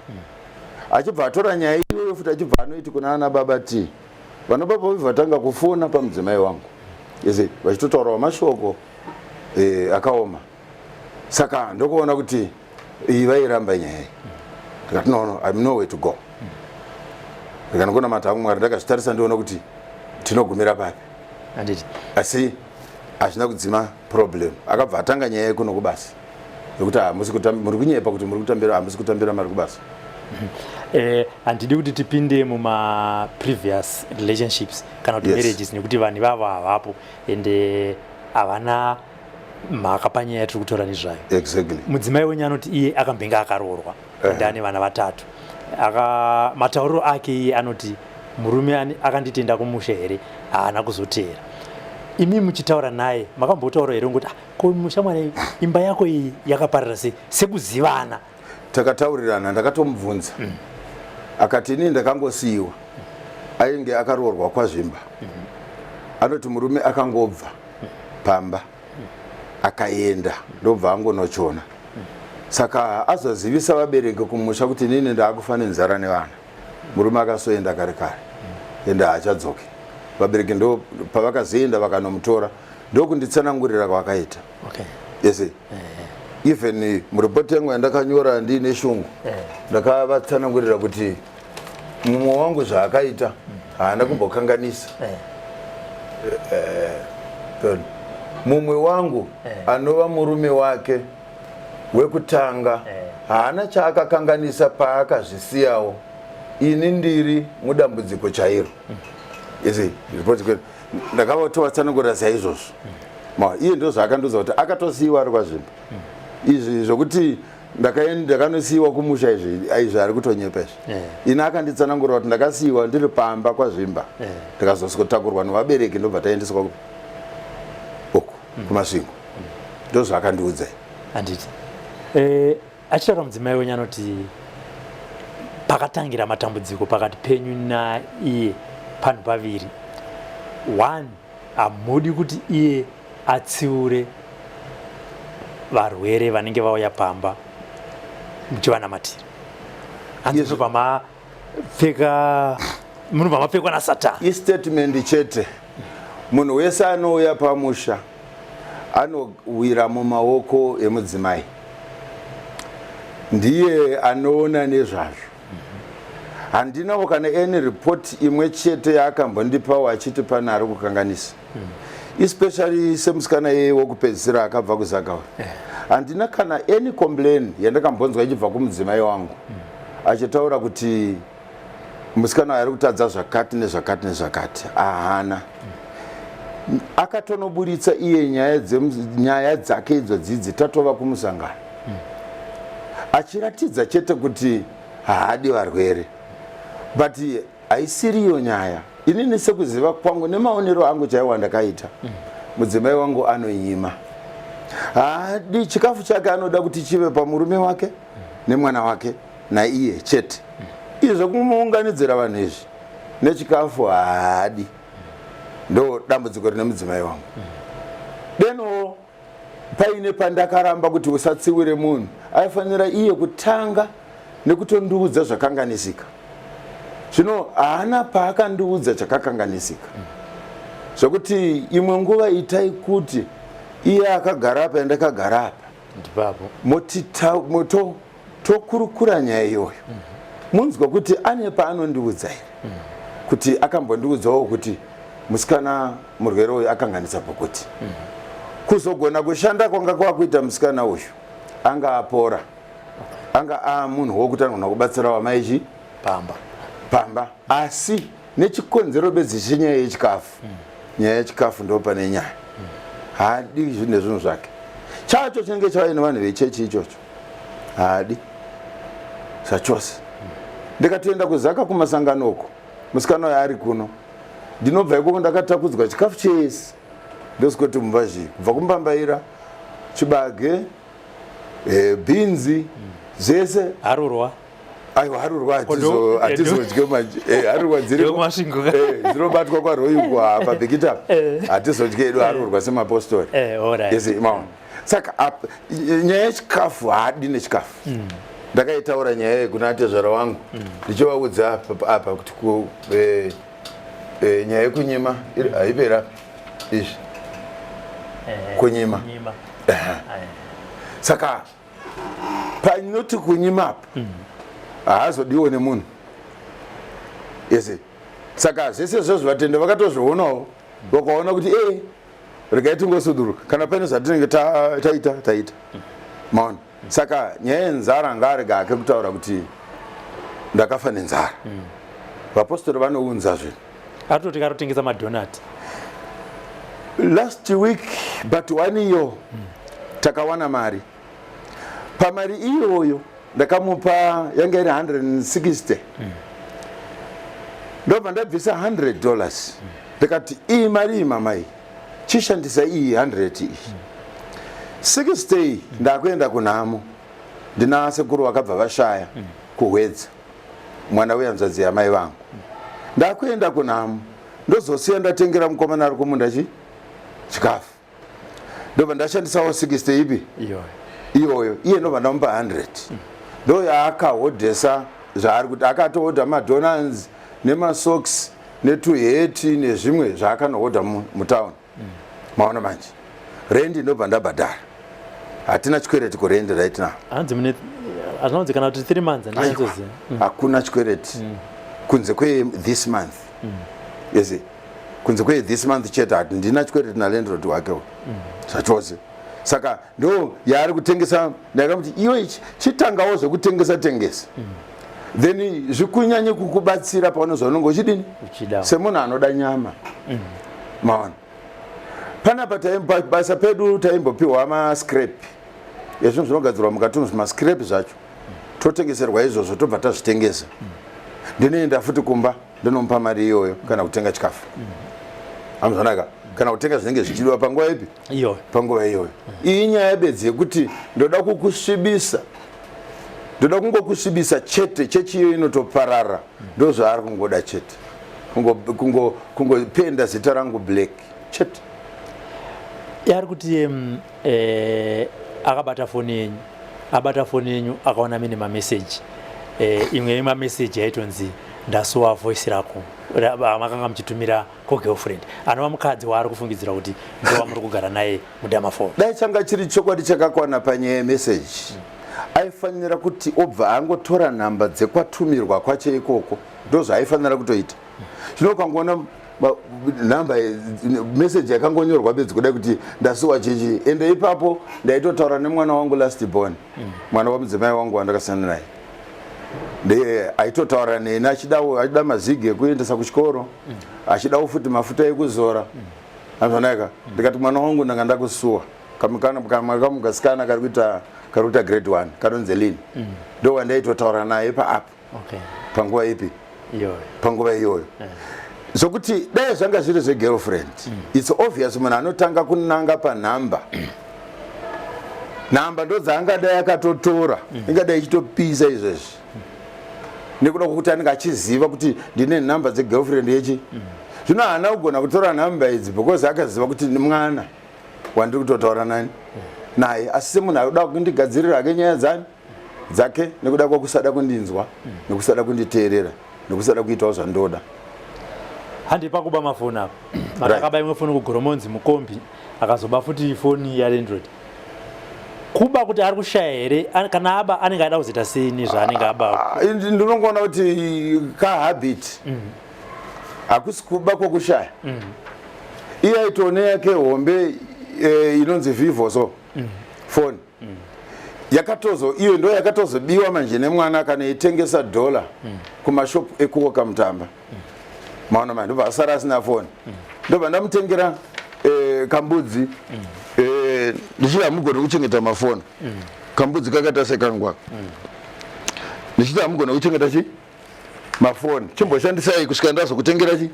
achibva atora nyaya iyoyo futi achibva anoiti kuna ana baba ti vana baba vibva atanga kufona pamudzimai wangu yese vachitotaurawo mashoko akaoma saka ndokuona kuti iyi vairamba nyaya ndikati no I'm nowhere to go ndikanogona mata angu mwari ndakazvitarisa ndiona kuti tinogumira papi asi hazvina kudzima problem akabva atanga nyaya yekuno kubasa nokuti muri kunyepa kuti muri kutambira hamusi kutambira mari kubasa handidi kuti tipinde muma previous relationships kana kuti marriages nekuti vanhu vavo havapo ende havana mhaka panyaya tiri kutora nezvayo exactly mudzimai wenyu anoti iye akambenga akaroorwa ende ane vana vatatu matauriro ake iye anoti murume akanditenda kumusha here haana kuzoteera imi muchitaura naye makambotaura here ngokuti ko musha mwana imba yako iyi yakaparira sei sekuzivana takataurirana ndakatomubvunza akati inini ndakangosiyiwa ainge akaroorwa kwazvimba anoti murume akangobva pamba akaenda ndobva angonochona saka azozivisa vabereki kumusha kuti inini ndaakufanira nzara nevana murume akasoenda kare kare ende haachadzoki vabereki ndo pavakazoenda vakanomutora ndokunditsanangurira kwakaita yese even muripoti yangu yandakanyora ndiine shungu ndakavatsanangurira kuti mumwe wangu zvaakaita haana kumbokanganisa mumwe wangu anova murume wake wekutanga haana chaakakanganisa paakazvisiyawo ini ndiri mudambudziko chairo yese ripoti kwedu ndakavatovatsanangurira saizvozvo iye ndo zvaakandiudza kuti akatosiyiwa ari kwazvimba izvi zvokuti ndakanosiyiwa kumusha izvi ari kutonyepa izvi ina akanditsanangurira kuti ndakasiyiwa ndiri pamba kwazvimba ndikazosikotakurwa nevabereki ndobva taendeswa uku kumasvingo ndo zvaakandiudza handiti achitaura mudzimai wenyu anoti pakatangira matambudziko pakati penyu naiye panhu paviri one hamudi kuti iye atsiure varwere vanenge vauya pamba muchivanamatira hanzizvo munobva mapfekwa nasatani istatement chete munhu wese anouya pamusha anowira mumaoko emudzimai ndiye anoona nezvazvo handinawo kana ene report imwe chete yaakambondipawo achiti pane ari kukanganisa especially semusikana yeye wokupedzisira akabva kuzagawa handina kana any complain yandakambonzwa ichibva kumudzimai wangu achitaura kuti musikana ari kutadza zvakati nezvakati nezvakati ahana akatonoburitsa iye nyaya dzake idzo dzidzi tatova kumusangano achiratidza chete kuti haadi varwere but haisiriyo nyaya inini sekuziva kwangu nemaonero angu chaiwa ndakaita mudzimai wangu anoyima haadi chikafu chake anoda kuti chive pamurume wake nemwana wake naiye chete izvo kumuunganidzira vanhu izvi nechikafu haadi ndo dambudziko rine mudzimai wangu deno paine pandakaramba kuti usatsiwire munhu aifanira iye kutanga nekutondiudza zvakanganisika zvino haana paakandiudza chakakanganisika zvokuti imwe nguva itai kuti iye akagara apa endakagara apa tokurukura nyaya iyoyo munzwa kuti ane paanondiudza here kuti akambondiudzawo kuti musikana murwere uyu akanganisa pokuti kuzogona kushanda kwanga kwakuita musikana uyu anga apora anga munhu wokuti anogona kubatsira wamaichi pamba asi nechikonzero bedzi chenyaya yechikafu nyaya yechikafu ndo pane nyaya haadi zvine zvinhu zvake chacho chinenge chavaine vanhu vechechi ichocho haadi zvachose ndikatoenda kuzaka kumasangano uko musikana uyo ari kuno ndinobva ikoko ndakatakudzwa chikafu chese ndosikuti muvazhi kubva kumbambaira chibage bhinzi zvese harurwa aiwa harurwa hatizodye manje harurwa dzinobatwa kwaroyuku pabhekita hatizodye edu harurwa semapostori saka nyaya yechikafu haadi nechikafu ndakaitaura nyaya yekuna tezvara wangu ndichivaudza apa kuti nyaya yekunyima haipera izvi kunyima saka panoti kunyima apa haazodiwo nemunhu yese saka zvese izvozvo vatende vakatozvionawo vakaona kuti regai tingosuduruka kana pane zvatinenge taita maona saka nyaya yenzara ngaarega ake kutaura kuti ndakafa nenzara vapostori vanounza zvinhu atoti karotengesa madonati last week but one iyo takawana mari pamari iyoyo ndakamupa yanga iri 160 ndobva ndabvisa $100 ndikati iyi mari iyi mamai chishandisa iyi 100 iyi 60 iyi ndakuenda kunhamo ndina sekuru vakabva vashaya kuhwedza mwana wehanzvadzi yamai vangu ndakuenda kunhamo ndozosiya ndatengera mukomana ari kumunda chikafu ndobva ndashandisawo 60 ipi iyoyo iye ndobva ndamupa 100 ndo yaakahodhesa zvaari kuti akatohodha madonans nemasocks netuheti nezvimwe zvaakanohodha mutauni maona manje rendi ndobva ndabhadhara hatina chikwereti kurendi raitinao azvinodzikana kuti 3 months hakuna chikwereti kunze kwe-this month yese kunze kwe-this month chete hati ndina chikwereti nalandlord wakewo zvachose saka ndo yaari kutengesa ndakamuti iwe chitangawo zvekutengesa then zvikunyanye kukubatsira paunozvaunonge uchidini semunhu anoda nyama maona panapa basa pedu taimbopiwa mascrap ezvinhu zvinogadzirwa mukatunhu mascrap zvacho totengeserwa izvozvo tobva tazvitengesa ndinoenda futi kumba ndinomupa mari iyoyo kana kutenga chikafu amuzvanaka kana kutenga zvinenge zvichidiwa panguva ipi panguva iyoyo iyi nyaya bedzi yekuti ndoda kukusvibisa ndoda kungokusvibisa chete chechiyo inotoparara ndo zvaari kungoda chete kungopenda zita rangu black chete yari kuti akabata foni yenyu akaona mine mameseji imwe mameseji yaitonzi ndasuwa voice rako makanga muchitumira ko-girlfriend anova mukadzi waari kufungidzira kuti ndova muri kugara naye mudamafoni dai changa chiri chokwadi chakakwana panyaya yemeseji aifanira kuti obva angotora nhamba dzekwatumirwa kwacho ikoko ndo zvaaifanira kutoita zvino ukangoona nhamba meseji yakangonyorwa bedzi kudai kuti ndasuwa chichi ende ipapo ndaitotaura nemwana wangu last born mwana wamudzimai wangu wandakasiyana naye aitotaura neni achida mazigi ekuendesa kuchikoro achidawo futi mafuta ekuzora azvonaka ndikati mwana wangu ndanga ndakusuwa kamukasikana kari kuita grade 1 kanonzi lini ndo wandaitotaura naye paapo panguva ipi panguva iyoyo zvokuti dai zvanga zviri zvegirlfriend its obvious munhu anotanga kunanga panhamba nhamba ndo dzaangadai akatotora ingadai ichitopisa izvezvi nekuda kwokuti anenge achiziva kuti ndine nhamba dzegirlfriend yechi zvino haana kugona kutora nhamba idzi because akaziva kuti ni mwana wandiri kutotaura nani naye asi semunhu arikuda kundigadzirira hake nyaya dzake nekuda kwakusada kundinzwa nekusada kunditeerera nekusada kuitawo zvandoda handi pakuba mafoni apo akaba imwe foni kugoromonzi mukombi akazoba futi foni yalandlord kuba kuti ari kushaya here kana aba anenge ada kuzoita sei zvaanenge aba ndinongoona kuti kahabit akusi kuba kwokushaya iye aitone yake hombe inonzi Vivo so phone yakatozo iyo ndo yakatozobiwa manje nemwana kana itengesa $, kumashop ekuoka Mtamba maona manje ndo asara asina phone ndo vandamutengera kambudzi ndichida mugona kuchengeta mafoni kambudzi kakata sekangwa ndichida mugona kuchengeta chi mafoni chimboshandisai kusvika ndazokutengera chi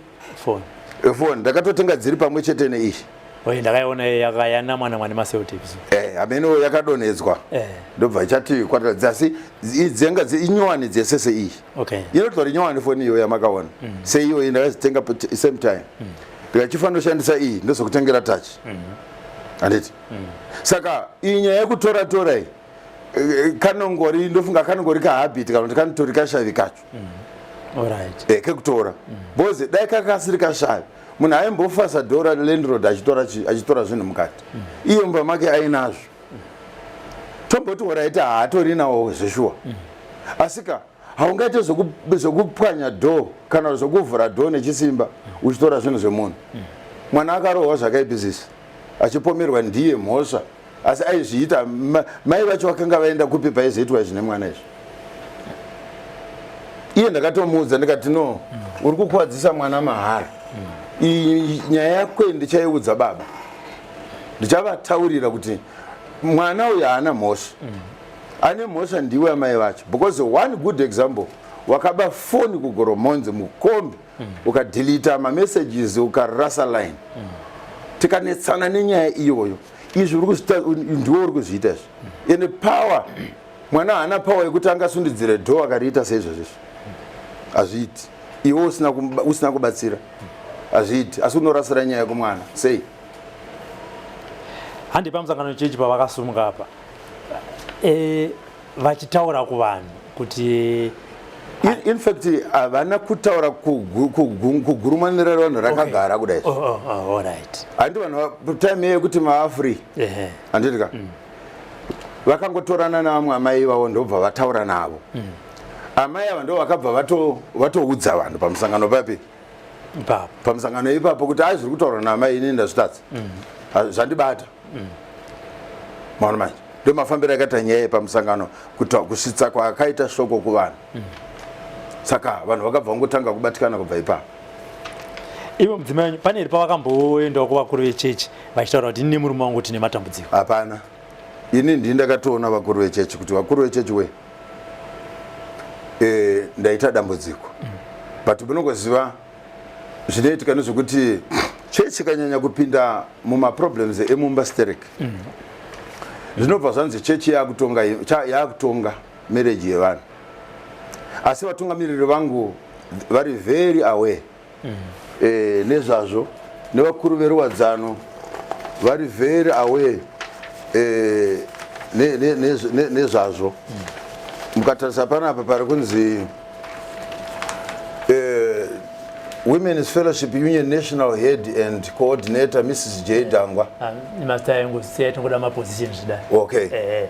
phone ndakatotenga dziri pamwe chete neishi ndakaiona yakayana mwana maseutives ameno yakadonedzwa ndobva ichati kwatadza asi dzenga inyowani dzesese iyi inotori nyowani foni iyo yamakaona seiyo ndakazitenga same time ndikachifanira kushandisa iyi ndozokutengera touch anditi saka inyaya yekutora tora iyi kanongori ndofunga kanongori kahabit kana kuti kanotori kashavi kacho kekutora boze dai kakasiri kashavi munhu aimbofasa dhora landlord achitora zvinhu mukati iyo mumba make ainazvo tomboti oraiti haatori nawo zveshuwa asika haungaite zvokupwanya dhoo kana zvokuvhura dhoo nechisimba uchitora zvinhu zvemunhu mwana akarohwa zvakaipisisa achipomerwa ndiye mhosva asi aizviita mai vacho vakanga vaenda kupi paizoitwa zvine mwana izvi iye ndakatomuudza ndikati no uri kukwadzisa mwana mahara iyi nyaya yako ndichaiudza baba ndichavataurira kuti mwana uyu haana mhosva ane mhosva ndiwe amai vacho because one good example wakaba foni kugoromonzi mukombi ukadelita mamessages ukarasa line tikanetsana nenyaya iyoyo izvi ndiwo uri kuzviita izvi ende power mwana haana power yekuti angasundidzire dhoo akariita seizvozvizvi hazviiti iwe usina kubatsira hazviiti asi unorasira nyaya kumwana sei handi pamusangano chechi pavakasumuka apa vachitaura kuvanhu kuti in fact havana kutaura kugurumanira vanhu rakagara kudai handi vanhu time yekuti maafree handitika vakangotorana navamwe amai vavo ndobva vataura navo amai ava ndo vakabva vatoudza vanhu pamusangano papi pamusangano ipapo kuti zviri kutaura naamai ini ndazvitatsa zvandibata maona manje ndo mafambiro akaita nyaya pamusangano kusvitsa kwaakaita shoko kuvanhu saka vanhu vakabva vangotanga kubatikana kubva ipapo ivo mudzimai pane iri pavakamboendawo kuvakuru vechechi vachitaura kuti ini nemurume wangu tine matambudziko hapana ini ndii ndakatoona vakuru vechechi kuti vakuru vechechi we ndaita dambudziko but munongoziva zvinoitika nezvekuti chechi ikanyanya kupinda mumaproblems emumba sterek zvinobva zvanzi chechi yakutonga marriage yevanhu asi vatungamiriri vangu vari very aware nezvazvo nevakuru veruwadzano vari very aware nezvazvo mukatarisa panapa pari kunzi Women's Fellowship Union National Head and Coordinator Mrs. J. Dangwa. Okay.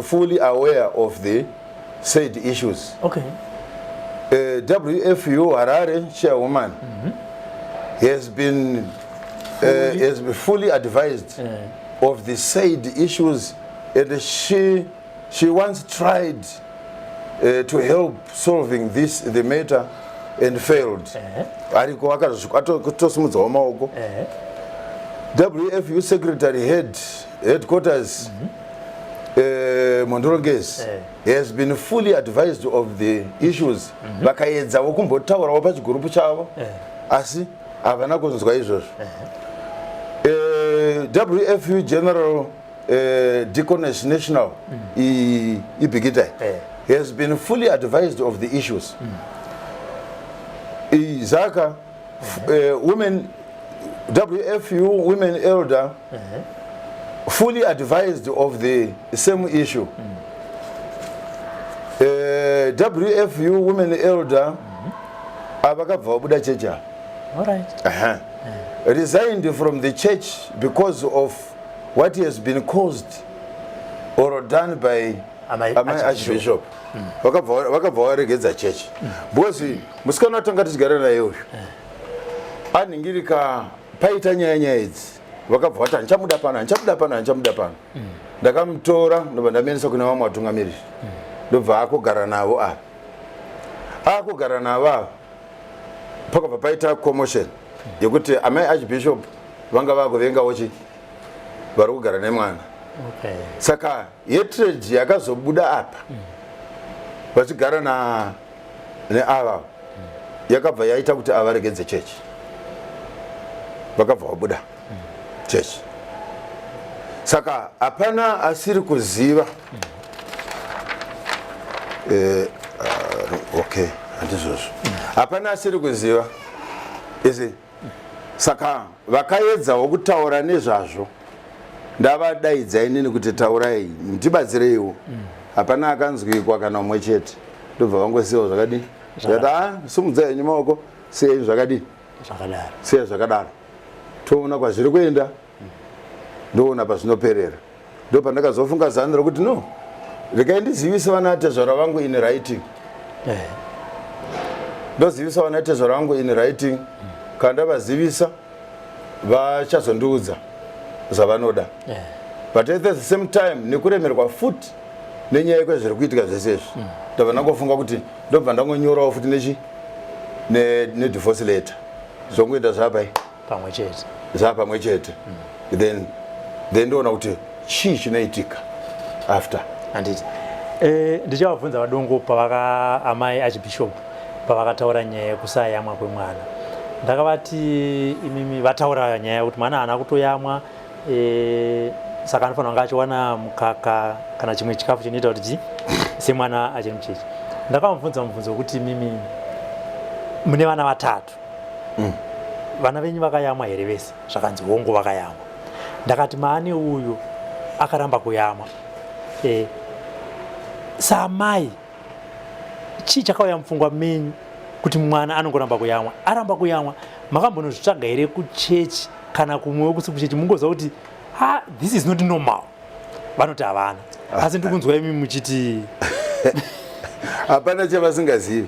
Fully aware of the said issues. Okay. WFU Harare chairwoman has been fully advised of the said issues, and she once tried to help solving the matter and failed. Ariko akatosumudzawo maoko. WFU secretary headquarters Mondorongezi has been fully advised of the issues. Vakaedzawo kumbotaurawo pachigrupu chavo asi havana kunzwa izvozvo. WFU General Deaconess National Ibigitai has been fully advised of the issues. Zaka women WFU women elder fully advised of the same issue. WFU women elder abakabva buda checha. All right. Resigned from the church because of what has been caused or done by archbishop vakabva varegedza chechi because musikana watanga tichigara naye uyu anhingirika paita nyaya idzi vakabva vati handichamuda pano ndakamutora ndobva ndamenesa kuna vamwe vatungamiriri ndobva akugara navo ava pakabva paita commotion yekuti amai archbishop vanga vakuvengawo vari kugara nemwana. Saka hatred yakazobuda apa vachigara neava yakabva yaita kuti avaregedze chechi, vakabva vabuda chechi. Saka hapana asiri kuziva handizvozvo hapana asiri kuziva isi. Saka vakaedzawo kutaura nezvazvo ndavadaidza inini kuti taurai ndibatsireiwo. Hapana akanzwikwa kana umwe chete. Ndobva vangosiyawo zvakadini zvakati simudzai henyu maoko sei zvakadini sei zvakadaro toona kwazviri kuenda ndoona pazvinoperera. Ndo pandakazofunga zano rokuti no regai ndizivise vana tezvara vangu in writing. Ndozivisa vana tezvara vangu in writing. Kana ndavazivisa vachazondiudza zvavanoda. But at the same time nekuremerwa futi nenyaya yezviri kuitika zvese izvi ndobva ndangofunga kuti ndobva ndangonyorawo futi nedivorce letter zvongoita zvapamwe chete then ndoona kuti chii chinoitika after. Handiti ndichavabvunza vadongo amai archbishop pavakataura nyaya yekusayamwa kwemwana. Ndakavati imimi vataura nyaya yekuti mwana haana kutoyamwa, saka anofanira kunge achiwana mukaka kana chimwe chikafu chinoita kuti semwana achiri mucheche. Ndakamubvunza mubvunzo wekuti imimi mune vana vatatu, vana venyu vakayamwa here vese? Zvakanzi hongu vakayamwa. Ndakati maane uyu akaramba kuyamwa, samai chii chakauya mupfungwa menyu kuti mwana anongoramba kuyamwa? Aramba kuyamwa makambonozvitsvaga here kuchechi kana kumwewo kusi kuchechi mungoziva kuti this is not normal? Vanoti havana, asi ndikunzwa imi muchiti hapana chavasingazivi,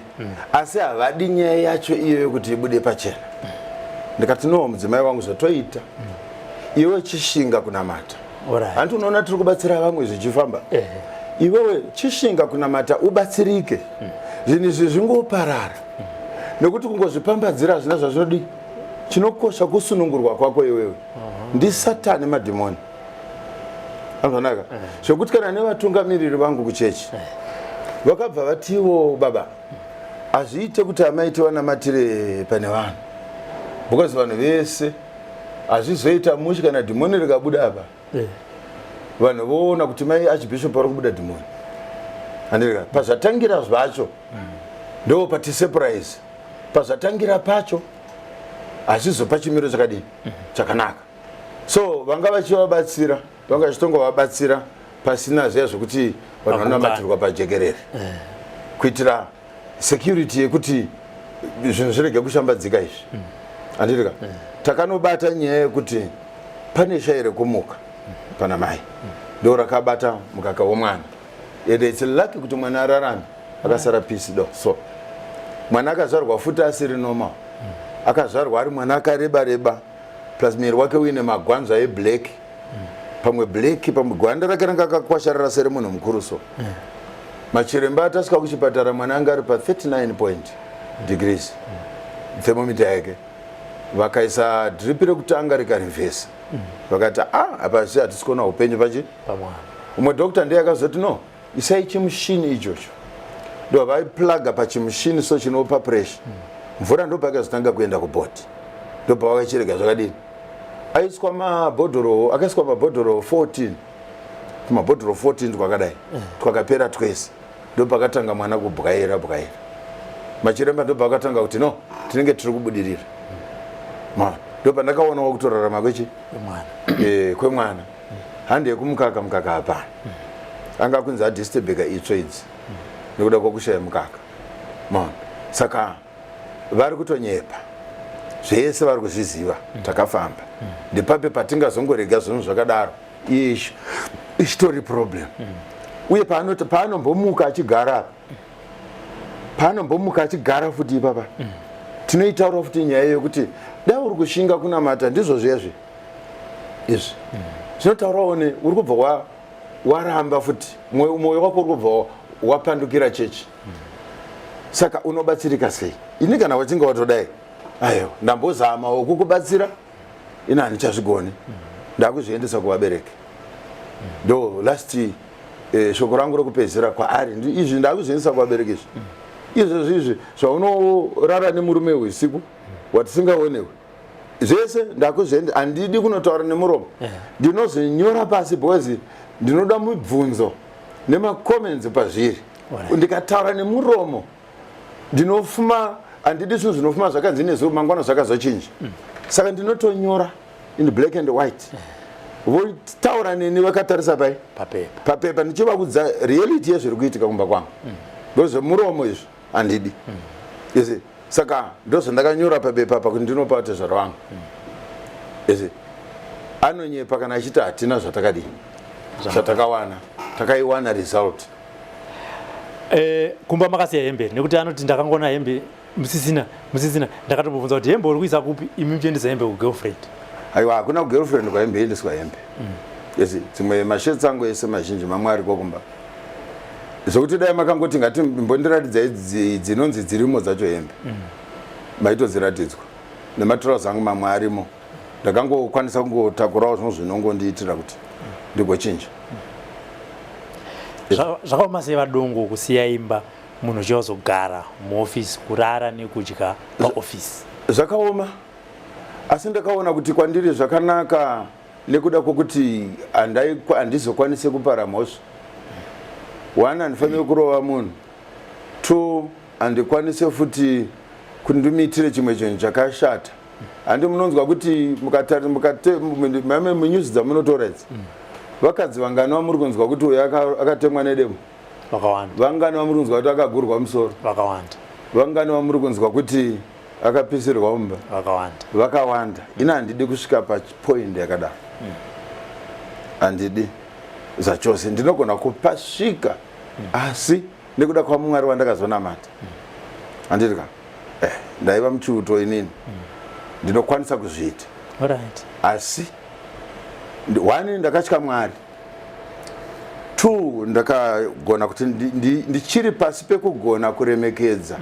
asi havadi nyaya yacho iyoyo kuti ibude pachena. Ndikati no, mudzimai wangu zvotoita iwe chishinga kunamata. Hanti unoona tiri kubatsira vamwe zvichifamba, iwewe chishinga kunamata ubatsirike. Zvinhu izvi zvingoparara nekuti kungozvipambadzira hazvina zvazvinodi. Chinokosha kusunungurwa kwako iwewe ndisatani madhimoni. Anzwanaka zvokuti kana nevatungamiriri vangu kuchechi vakabva vatiwo baba hazviite kuti amaite vanamatire pane vanhu, because vanhu vese hazvizoita mushe kana dhimoni rikabuda apa vanhu voona kuti mai archbishop ari kubuda dhimoni. Handirika pazvatangira zvacho ndo pati surprise. Pazvatangira pacho hazvizopa chimiro chakadini chakanaka. So vanga vachivabatsira, vanga vachitongovabatsira pasina zviya zvokuti vanhu vanamatirwa pajekerere kuitira security yekuti zvinhu zvirege kushambadzika izvi. Handirika takanobata nyaya yekuti pane shai rekumuka pana mai ndo rakabata mukaka womwana. And it's lucky kuti mwana ararame akasara peace do. So mwana akazvarwa futi asiri normal, akazvarwa ari mwana akareba plus miri wake uine magwanzva eblack, pamwe black pamwe gwanda rake ranga akakwasharara sere munhu mukuru. So machiremba atasvika kuchipatara mwana anga ari pa 39 degrees thermometer yake. Vakaisa drip rekutanga rikarivhesa, vakati apa zvisi hatisi kuona upenyu pamwana. Umwe doctor ndiye akazoti no, isai chimushini ichocho. Ndo vaiplaga pachimushini so chinopa pressure. Mvura ndo pakazotanga kuenda kubhoti. Ndo pavakachirega zvakadini. Akaiswa mabhodhoro 14. Mabhodhoro 14 twakadai. Twakapera twese. Ndo pakatanga mwana kubwaira. Machiremba ndo pakatanga kuti no, tinenge tiri kubudirira. Ndo pandakaonawo kutorarama kwemwana. Handi yekumukaka mukaka hapana. Anga kunzi adisturbika itsvo idzi nekuda kwokushaya mukaka. Saka vari kutonyepa zvese, vari kuzviziva. Takafamba ndipape patingazongorega zvinhu zvakadaro ichitori problem. uye paanombomuka achigara futi ipapa tinoitaura futi nyaya yokuti dai uri kushinga kunamata ndizvo zvezvi izvi zvinotaurawo uri kubva waramba futi mwoyo wako uri kubva wapandukira chechi saka unobatsirika sei ini kana wachinge watodai ayo ndambozamawo kukubatsira ina handichazvigoni ndakuzviendesa kuvabereki ndo last shoko rangu rokupedzisira kwaari izvi ndakuzviendesa kuvabereki izvi zvaunorara nemurume usiku watisingaonewe zvese ndakuzvienda handidi kunotaura nemuromo ndinozvinyora pasi because ndinoda mibvunzo nemacomments pazviri ndikataura nemuromo ndinofuma handidi zvinhu zvinofuma zvakanzi nezuva mangwana zvakazochinja saka ndinotonyora in black and white votaura neni vakatarisa pai papepa ndichivakudza reality yezviri kuitika kumba kwangu ndozvemuromo izvi handidi isi saka ndozvandakanyora papepa pakuti ndinopa tezvaro wangu isi anonyepa kana achiti hatina zvatakadini zvatakawana takaiwana result kumba makasiya hembe nekuti anoti ndakangona hembe musisina ndakatomubvunza kuti hembe uri kuisa kupi imi muchiendesa hembe kugirlfriend aiwa hakuna kugirlfriend kwahembe endeswa hembe isi dzimwe masheti angu ese mazhinji mamwe ariko kumba zvokuti dai makangoti ngati mbondiratidza dzinonzi dzirimo dzacho hembe maitodziratidzwa nematrauzi angu mamwe arimo ndakangokwanisa kungotakurawo zvinhu zvinongondiitira kuti ndigochinja zvakaoma sei vadongo kusiya imba munhu uchizogara muofisi kurara nekudya paofisi zvakaoma asi ndakaona kuti kwandiri zvakanaka nekuda kwokuti handizokwanise kupara mhosva 1 handifaniri kurova munhu 2 handikwanise futi kuti ndimuitire chimwe chinhu chakashata handi munonzwa kuti mame munyuzi dzamunotora idzi vakadzi vangani vamuri kunzwa kuti uyo akatemwa nedemo vangani vamuri kunzwa kuti akagurwa musoro vangani vamuri kunzwa kuti akapisirwa mumba vakawanda ina handidi kusvika papoint yakadaro handidi zvachose ndinogona kupasvika asi nekuda kwamwari wandakazonamata handidi ka ndaiva muchiuto inini ndinokwanisa kuzviita asi 1 ndakatya mwari 2 ndakagona kuti ndichiri pasi pekugona kuremekedza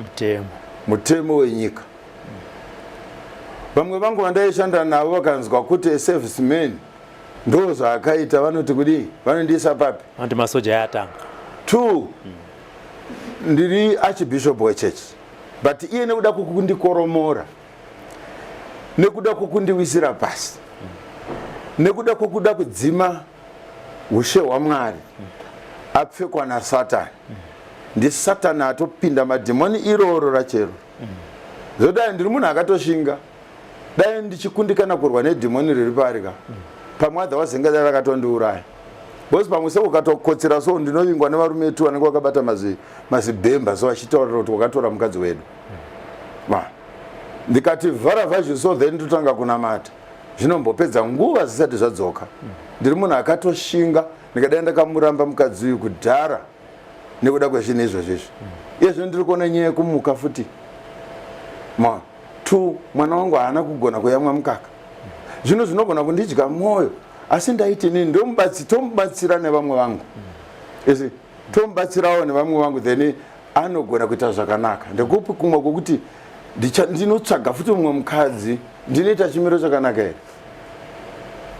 mutemo wenyika vamwe vangu vandaishanda navo vakanzwa kuti servicemen ndo zvaakaita vanoti kudii vanondiisa papi andi masoja yatanga 2 ndiri archbishop wechurch but iye nekuda kwokundikoromora nekuda kwokundiwisira pasi nekuda kwokuda kudzima ushe hwamwari apfekwa nasatani ndisatani atopinda madhimoni iroro rachero zvodai ndiri munhu akatoshinga dai ndichikundikana kurwa nedhimoni riri parika pamwe adhawazenga dai rakatondiuraya bosi pamwe seukatokotsera so ndinovingwa nevarume tu vanenge vakabata mazibhemba so vachitaurira kuti wakatora mukadzi wedu ndikati vharavhazhi so then totanga kunamata zvinombopedza nguva zvisati zvadzoka ndiri munhu akatoshinga ndikadai ndakamuramba mukadzi uyu kudhara nekuda kwezvinhu izvozvizvi iyezvo ndiri kuona nyaya yekumuka futi 2 mwana wangu haana kugona kuyamwa mukaka zvino zvinogona kundidya mwoyo asi ndaiti nini tomubatsira nevamwe vangu isi tomubatsirawo nevamwe vangu then anogona kuita zvakanaka ndekupi kumwe kwokuti ndinotsvaga futi mumwe mukadzi ndinoita chimiro chakanaka here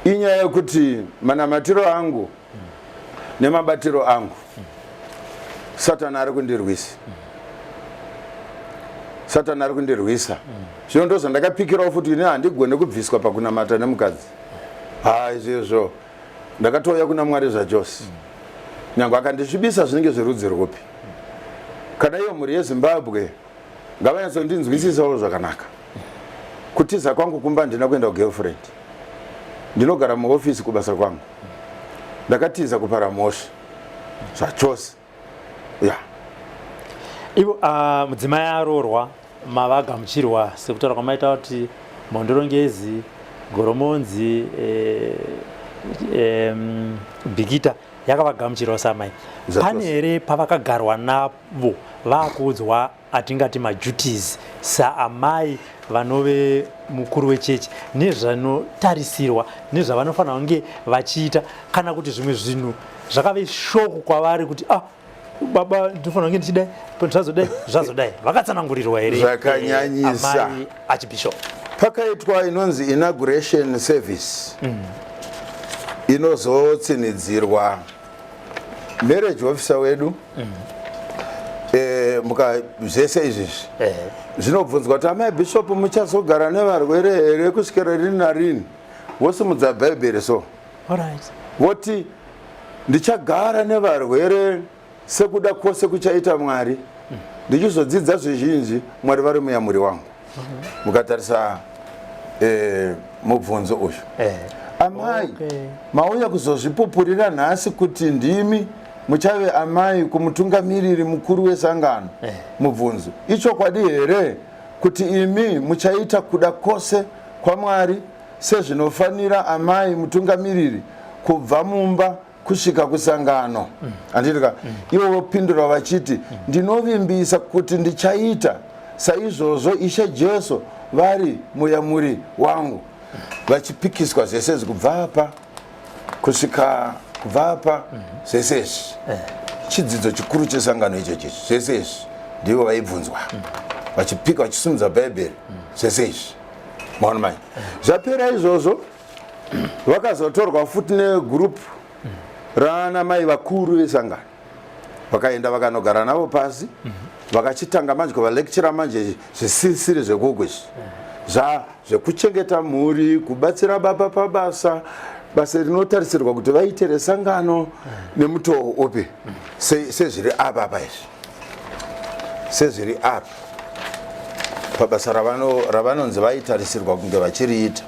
inyaya yekuti manamatiro angu nemabatiro angu satani ari kundirwisa zvino ndozvandakapikirawo futi ine handigone kubviswa pakunamata nemukadzi izvizvo ndakatouya kuna mwari zvachose nyange akandisvibisa zvinenge zverudzi rwupi kana iyo mhuri yezimbabwe ngavanyatsondinzwisisawo zvakanaka kutiza kwangu kumba ndina kuenda kugirlfriend ndinogara muofisi kubasa kwangu ndakatiza kupara mhosva zvachose ivo mudzimai aroorwa mavagamuchirwa sekutaura kwamaita kuti mondorongezi goromonzi bhikita yakavagamuchirawo samai. Pane here pavakagarwa navo vakuudzwa atingati maduties saamai vanove mukuru wechechi nezvanotarisirwa nezvavanofanira kunge vachiita, kana kuti zvimwe zvinhu zvakave shoko kwavari kuti baba ndinofanira kunge ndichidai zvazodai vakatsanangurirwa here zvakanyanyisa amai archbishop. Pakaitwa inonzi inauguration service inozotsinidzirwa marriage officer wedu zvese izvizvi zvinobvunzwa kuti amai bishop muchazogara nevarwere here kusvikira rini narini? Vosimudza bhaibheri so voti ndichagara nevarwere sekuda kwose kuchaita Mwari, ndichizodzidza zvizhinji Mwari vari muyamuri wangu. Mukatarisa mubvunzo uyu amai mauya kuzozvipupurira nhasi kuti ndimi muchave amai kumutungamiriri mukuru wesangano. Mubvunzo ichokwadi here kuti imi muchaita kuda kwose kwaMwari sezvinofanira amai mutungamiriri kubva mumba kusvika kusangano? Anditika ivo vopindura vachiti ndinovimbisa kuti ndichaita saizvozvo Ishe Jesu vari muyamuri wangu, vachipikiswa zvese kubva apa kusvika kubva apa zvese izvi. Chidzidzo chikuru chesangano icho chichi zvese izvi ndivo vaibvunzwa vachipika vachisumudza bhaibheri zvese izvi. Maona mai zvapera izvozvo vakazotorwa futi negurupu rana mai vakuru vesangano, vakaenda vakanogara navo pasi vakachitanga manje kuvalekchera manje zvisisiri zvekugwe zvekuchengeta mhuri, kubatsira baba pabasa, basa rinotarisirwa kuti vaite resangano nemutoo upi sezviri apa izvi, sezviri apa pabasa ravanonzi vaitarisirwa kunge vachiriita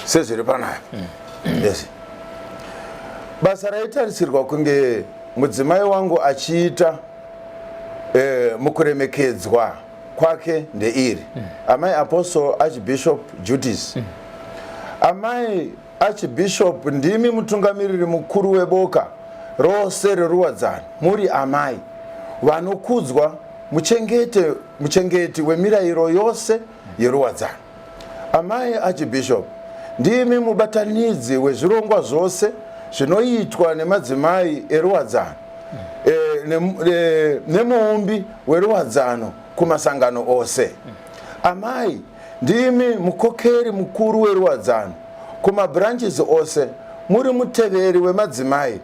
sezviri panapa. Yes. Basa raitarisirwa kunge mudzimai wangu achiita mukuremekedzwa kwake ndeiri amai Apostle Archbishop Judas. Amai Archbishop ndimi mutungamiriri mukuru weboka rose reruwadzano. Muri amai vanokudzwa muchengeti wemirayiro yose yeruwadzano. Amai Archbishop ndimi mubatanidzi wezvirongwa zvose zvinoitwa nemadzimai eruwadzano, nemuumbi weruwadzano kumasangano ose. Amai ndimi mukokeri mukuru weruwadzano kumabranches ose. Muri muteveri wemadzimai,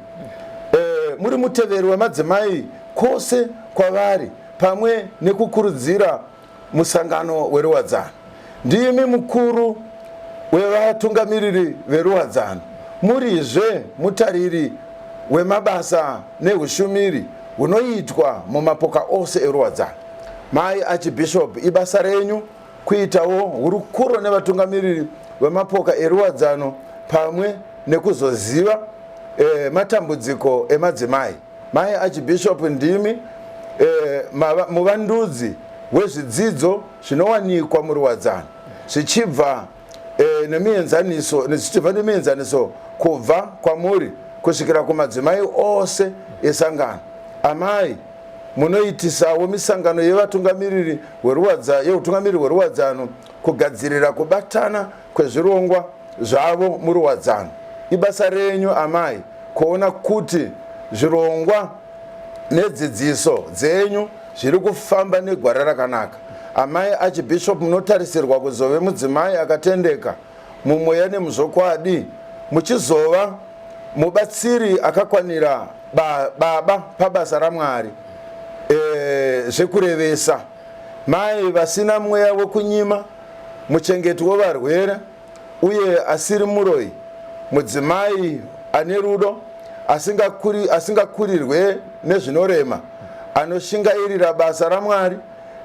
muri muteveri wemadzimai kwose kwavari, pamwe nekukurudzira musangano weruwadzano. Ndimi mukuru wevatungamiriri veruwadzano. Murizve mutariri wemabasa neushumiri hunoitwa mumapoka ose eruwadzano. Mai Archbishop ibasa renyu kuitawo hurukuro nevatungamiriri vemapoka eruwadzano pamwe nekuzoziva matambudziko emadzimai. Mai Archbishop ndimi muvandudzi wezvidzidzo zvinowanikwa muruwadzano zvichibva nemienzaniso kubva kwamuri kusvikira kumadzimai ose esangano. Amai munoitisawo misangano yevatungamiriri yeutungamiriri hweruwadzano kugadzirira kubatana kwezvirongwa zvavo muruwadzano. Ibasa renyu amai kuona kuti zvirongwa nedzidziso dzenyu zviri kufamba negwara rakanaka. Amai Archbishop munotarisirwa kuzove mudzimai akatendeka mumweya nemuzvokwadi, muchizova mubatsiri akakwanira baba pabasa raMwari zvekurevesa. Mai vasina mweya wekunyima, muchengeti wevarwere uye asiri muroyi, mudzimai ane rudo asingakurirwe nezvinorema, anoshingairira basa raMwari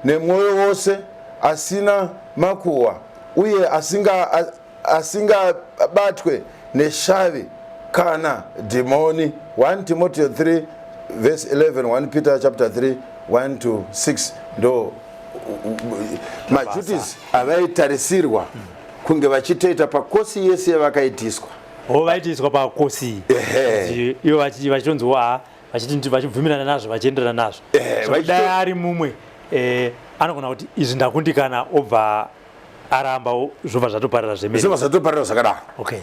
nemwoyo wose, asina makuhwa uye asingabatwe neshavi kana dhimoni. 1 Timothy 3 verse 11, 1 Peter chapter 3 1 to 6 ndo majutis avaitarisirwa kunge vachitoita pakosi yese yavakaitiswa. vaitiswa pakosi ivo vachionzwa vachibvumirana nazvo vachienderana nazvo dai ari mumwe anogona kuti izvi ndakundikana obva aramba zvobva zvatoparira zvemene zvatoparira zvakadaro okay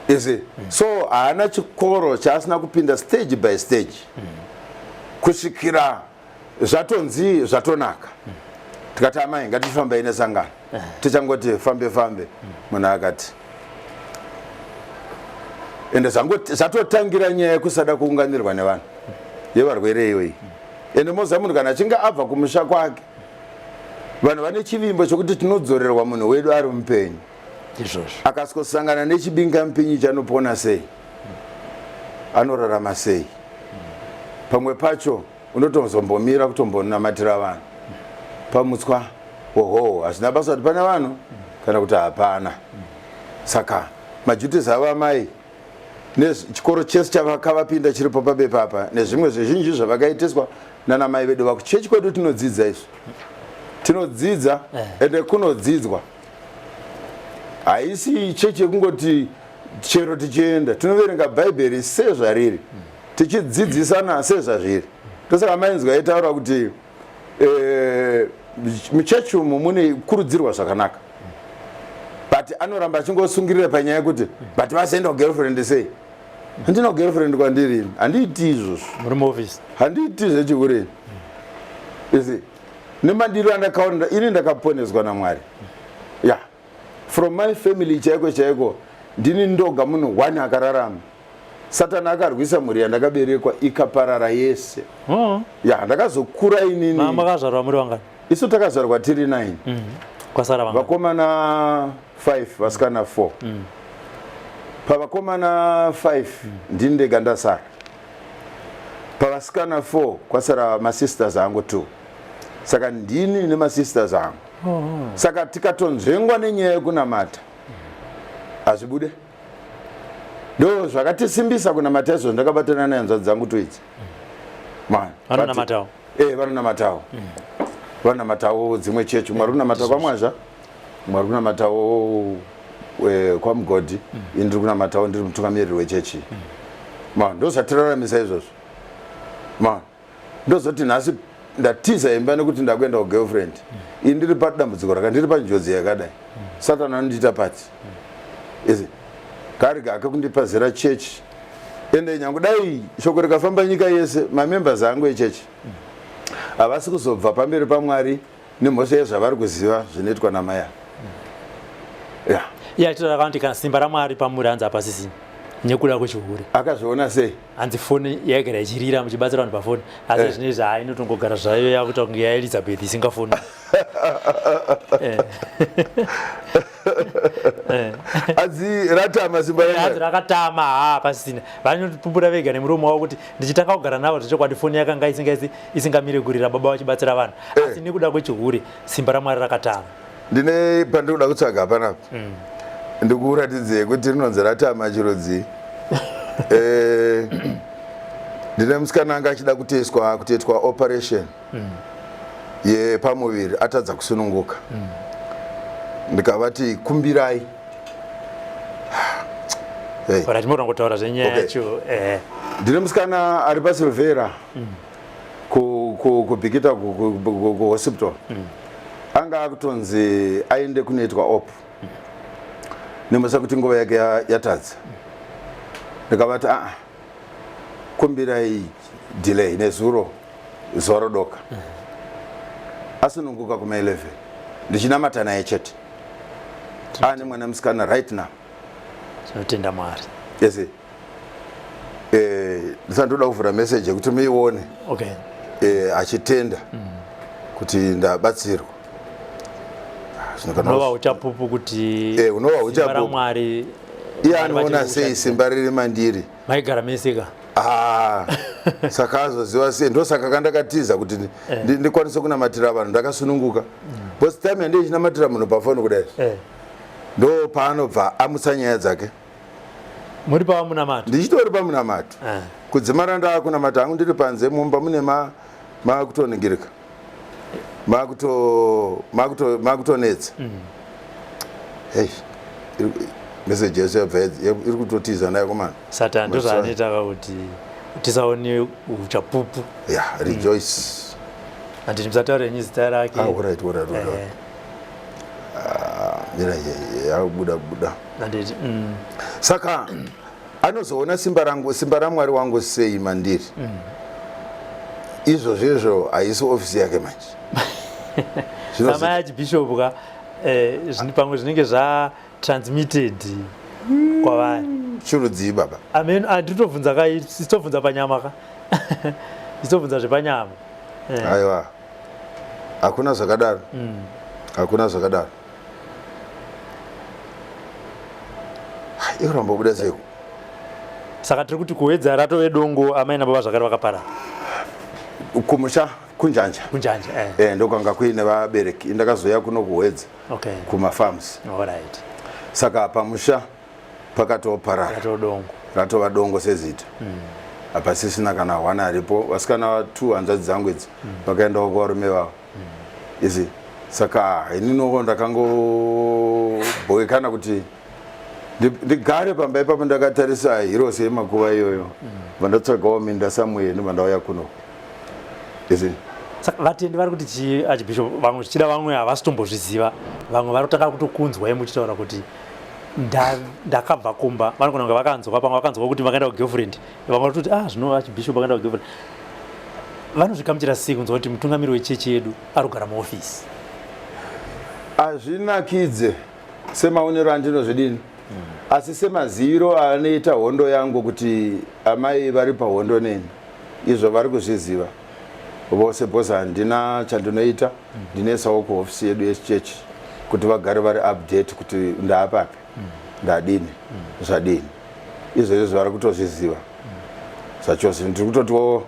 isi so haana chikoro chaasina kupinda stage by stage kusvikira zvatonzi zvatonaka tikati amai ngatifambai nesangano tichangoti fambe munhu akati ende zvatotangira nyaya yekusada kuunganirwa nevanhu yevarwere iyoyi ende moza munhu kana achinge abva kumusha kwake vanhu vane chivimbo chokuti tinodzorerwa munhu wedu ari mupenyu akasangana nechibinga mupinyi chanopona sei anorarama sei pamwe pacho unotozombomira kutombonamatira vanhu pamutswa oho hazvina basa kuti pane vanhu kana kuti hapana saka majutis ava mai nechikoro chese chavakavapinda chiripo pabepapa nezvimwe zvizhinji zvavakaitiswa nana mai vedu vakuchechi kwedu tinodzidza izvo tinodzidza ende kunodzidzwa haisi chechi yekungoti chero tichienda tinoverenga bhaibheri sezvariri tichidzidzisana sezvazviri tosaka mainzwa aitaura kuti muchechi umu mune kurudzirwa zvakanaka but anoramba achingosungirira panyaya yekuti but vasaenda kugirlfriend sei handina kugirlfriend kwandiri handiiti izvozvo muri muoffice handiiti zvechiureni isi nemandiro andakaona ini ndakaponeswa namwari ya from my family chaiko ndini ndoga munhu 1 akararama satani akarwisa mhuri yandakaberekwa ikaparara yese ya ndakazokura inini makazvarwa muri vangani isu takazvarwa tiri 9 kwasara vangani vakomana 5 vasikana 4 pavakomana 5 ndini ndega ndasara pavasikana 4 kwasara masisters angu 2 saka ndini nemasisters angu saka tikatonzvengwa nenyaya yekunamata hazvibude ndo zvakatisimbisa kunamata izvo ndakabatana nehanzvadzi dzangu toidzi vanonamatawo vanonamatawo vanonamatawo dzimwe chechi mwari kunamata kwamwazha mwari kunamatawo kwamugodhi ini ndiri kunamatawo ndiri mutungamiriri wechechi ndo zvatiraramisa izvozvo ndozoti nhasi ndatiza imba nekuti ndakuenda kugirlfriend ini ndiri padambudziko rakandiri panjodzi yakadai satani anondiita pati isi karega akakundipa zera chechi ende nyangu dai shoko rikafamba nyika yese mamembers angu echechi havasi kuzobva pamberi pamwari nemhosva yezvavari kuziva zvinoitwa namaya tirakanti kana simba ramwari pamuri hanzi hapasisini nekuda kwechihure akazviona sei hanzi foni yaigara ichirira muchibatsira vanhu pafoni asi zvine zvaa inotongogara zvayo yakuta kunge yaelizabeth isingafoni adzi ratama simba hanzi rakatama hapasisina vanotipupura vega nemuromo wavo kuti ndichitanga kugara navo zvechokwadi foni yakanga isingamiri kurira baba vachibatsira vanhu asi nekuda kwechihure simba ramwari rakatama ndine pandikuda kutsvaga panapa ndikuratidze kuti rinonzi ratama chirodzi ndine musikana anga achida kutoitwa operation yepamuviri atadza kusununguka ndikavati kumbirai timorwangotaura zvenyaya yacho ndine musikana ari pasilvera kubhikita kuhospital anga akutonzi aende kunoitwa op nemusa kuti nguva yake yatadza ndikavati kumbirai delay nezuro zuva rodoka asununguka kuma11 ndichinamata naye chete ane mwana musikana right now tinotenda mwari yese ndisandoda kuvhura message yekuti muione achitenda kuti ndabatsirwa unova uchapupu kuti unova uchapupu ramwari iye anoona sei simba riri mandiri maigara mesika saka azoziva sei ndosaka kandakatiza kuti ndikwanise kunamatira vanhu ndakasununguka bcause time yandei chinamatira munhu pafoni kudai ndo paanobva amutsa nyaya dzake muri pavamunamata ndichitori pamunamato kudzimara ndakunamata hangu ndiri panze mumba mune makutoningirika makutonetsa message yese iri kutotiza nayo komana Satan ndozvanetaka kuti tisaone uchapupu. Yeah, rejoice. Andi musataure nyizita rake. Alright. Mira buda. Andi Saka anozoona simba ramwari wangu sei mandiri. Izvo haisi ofisi yake manje. Sama yaChibishop ka pamwe zvinenge transmitted kwavanhu. Chirudzii baba. Amen. Anditobvunza isitobvunza panyama ka. Isitobvunza zvepanyama. Aiwa. Hakuna zvakadaro. Ikuramba kubuda sei? Saka tiri kuti kuwedza ratove dongo amai nababa zvakare vakapara. Kumusha kunjanja. Ndokanga kuine vabereki ndakazoya kuno kuwedza. Okay. Kumafarms. Alright. Saka pamusha pakatoparara. Ratova dongo sezita. Apasisina kana wana aripo vasikana 2 hanzvadzi dzangu idzi vakaenda kuvarume vavo. Izi saka inino ndakangobhowekana kuti ndigare pamba ipapo ndakatarisa hero semakuva iyoyo vandatsvagawo minda Samuel nevandauya kuno. Izi saka vatendi vari kuti aChibishop vamwe zvichida vamwe havasitombozviziva vamwe varotaka kutokunzwai muchitaura kuti ndakabva kumba vanogona kunge vakanzwa pamwe vakanzwa kuti vakaenda kugirlfriend vamwe vatoti zvino aChibishop vakaenda kugirlfriend vanozvikamuchira sei kunzwa kuti mutungamiri wechechi yedu ari kugara muofisi. Hazvinakidze semaonero andinozvidini asi semaziviro anoita hondo yangu kuti amai vari pahondo neni izvo vari kuzviziva vose bhozi handina chandinoita ndinesawo kuhofisi yedu yechechi kuti vagare vari update kuti ndaapapi ndadini zvadini izvozvo vari kutozviziva zvachose ndiri kutotiwo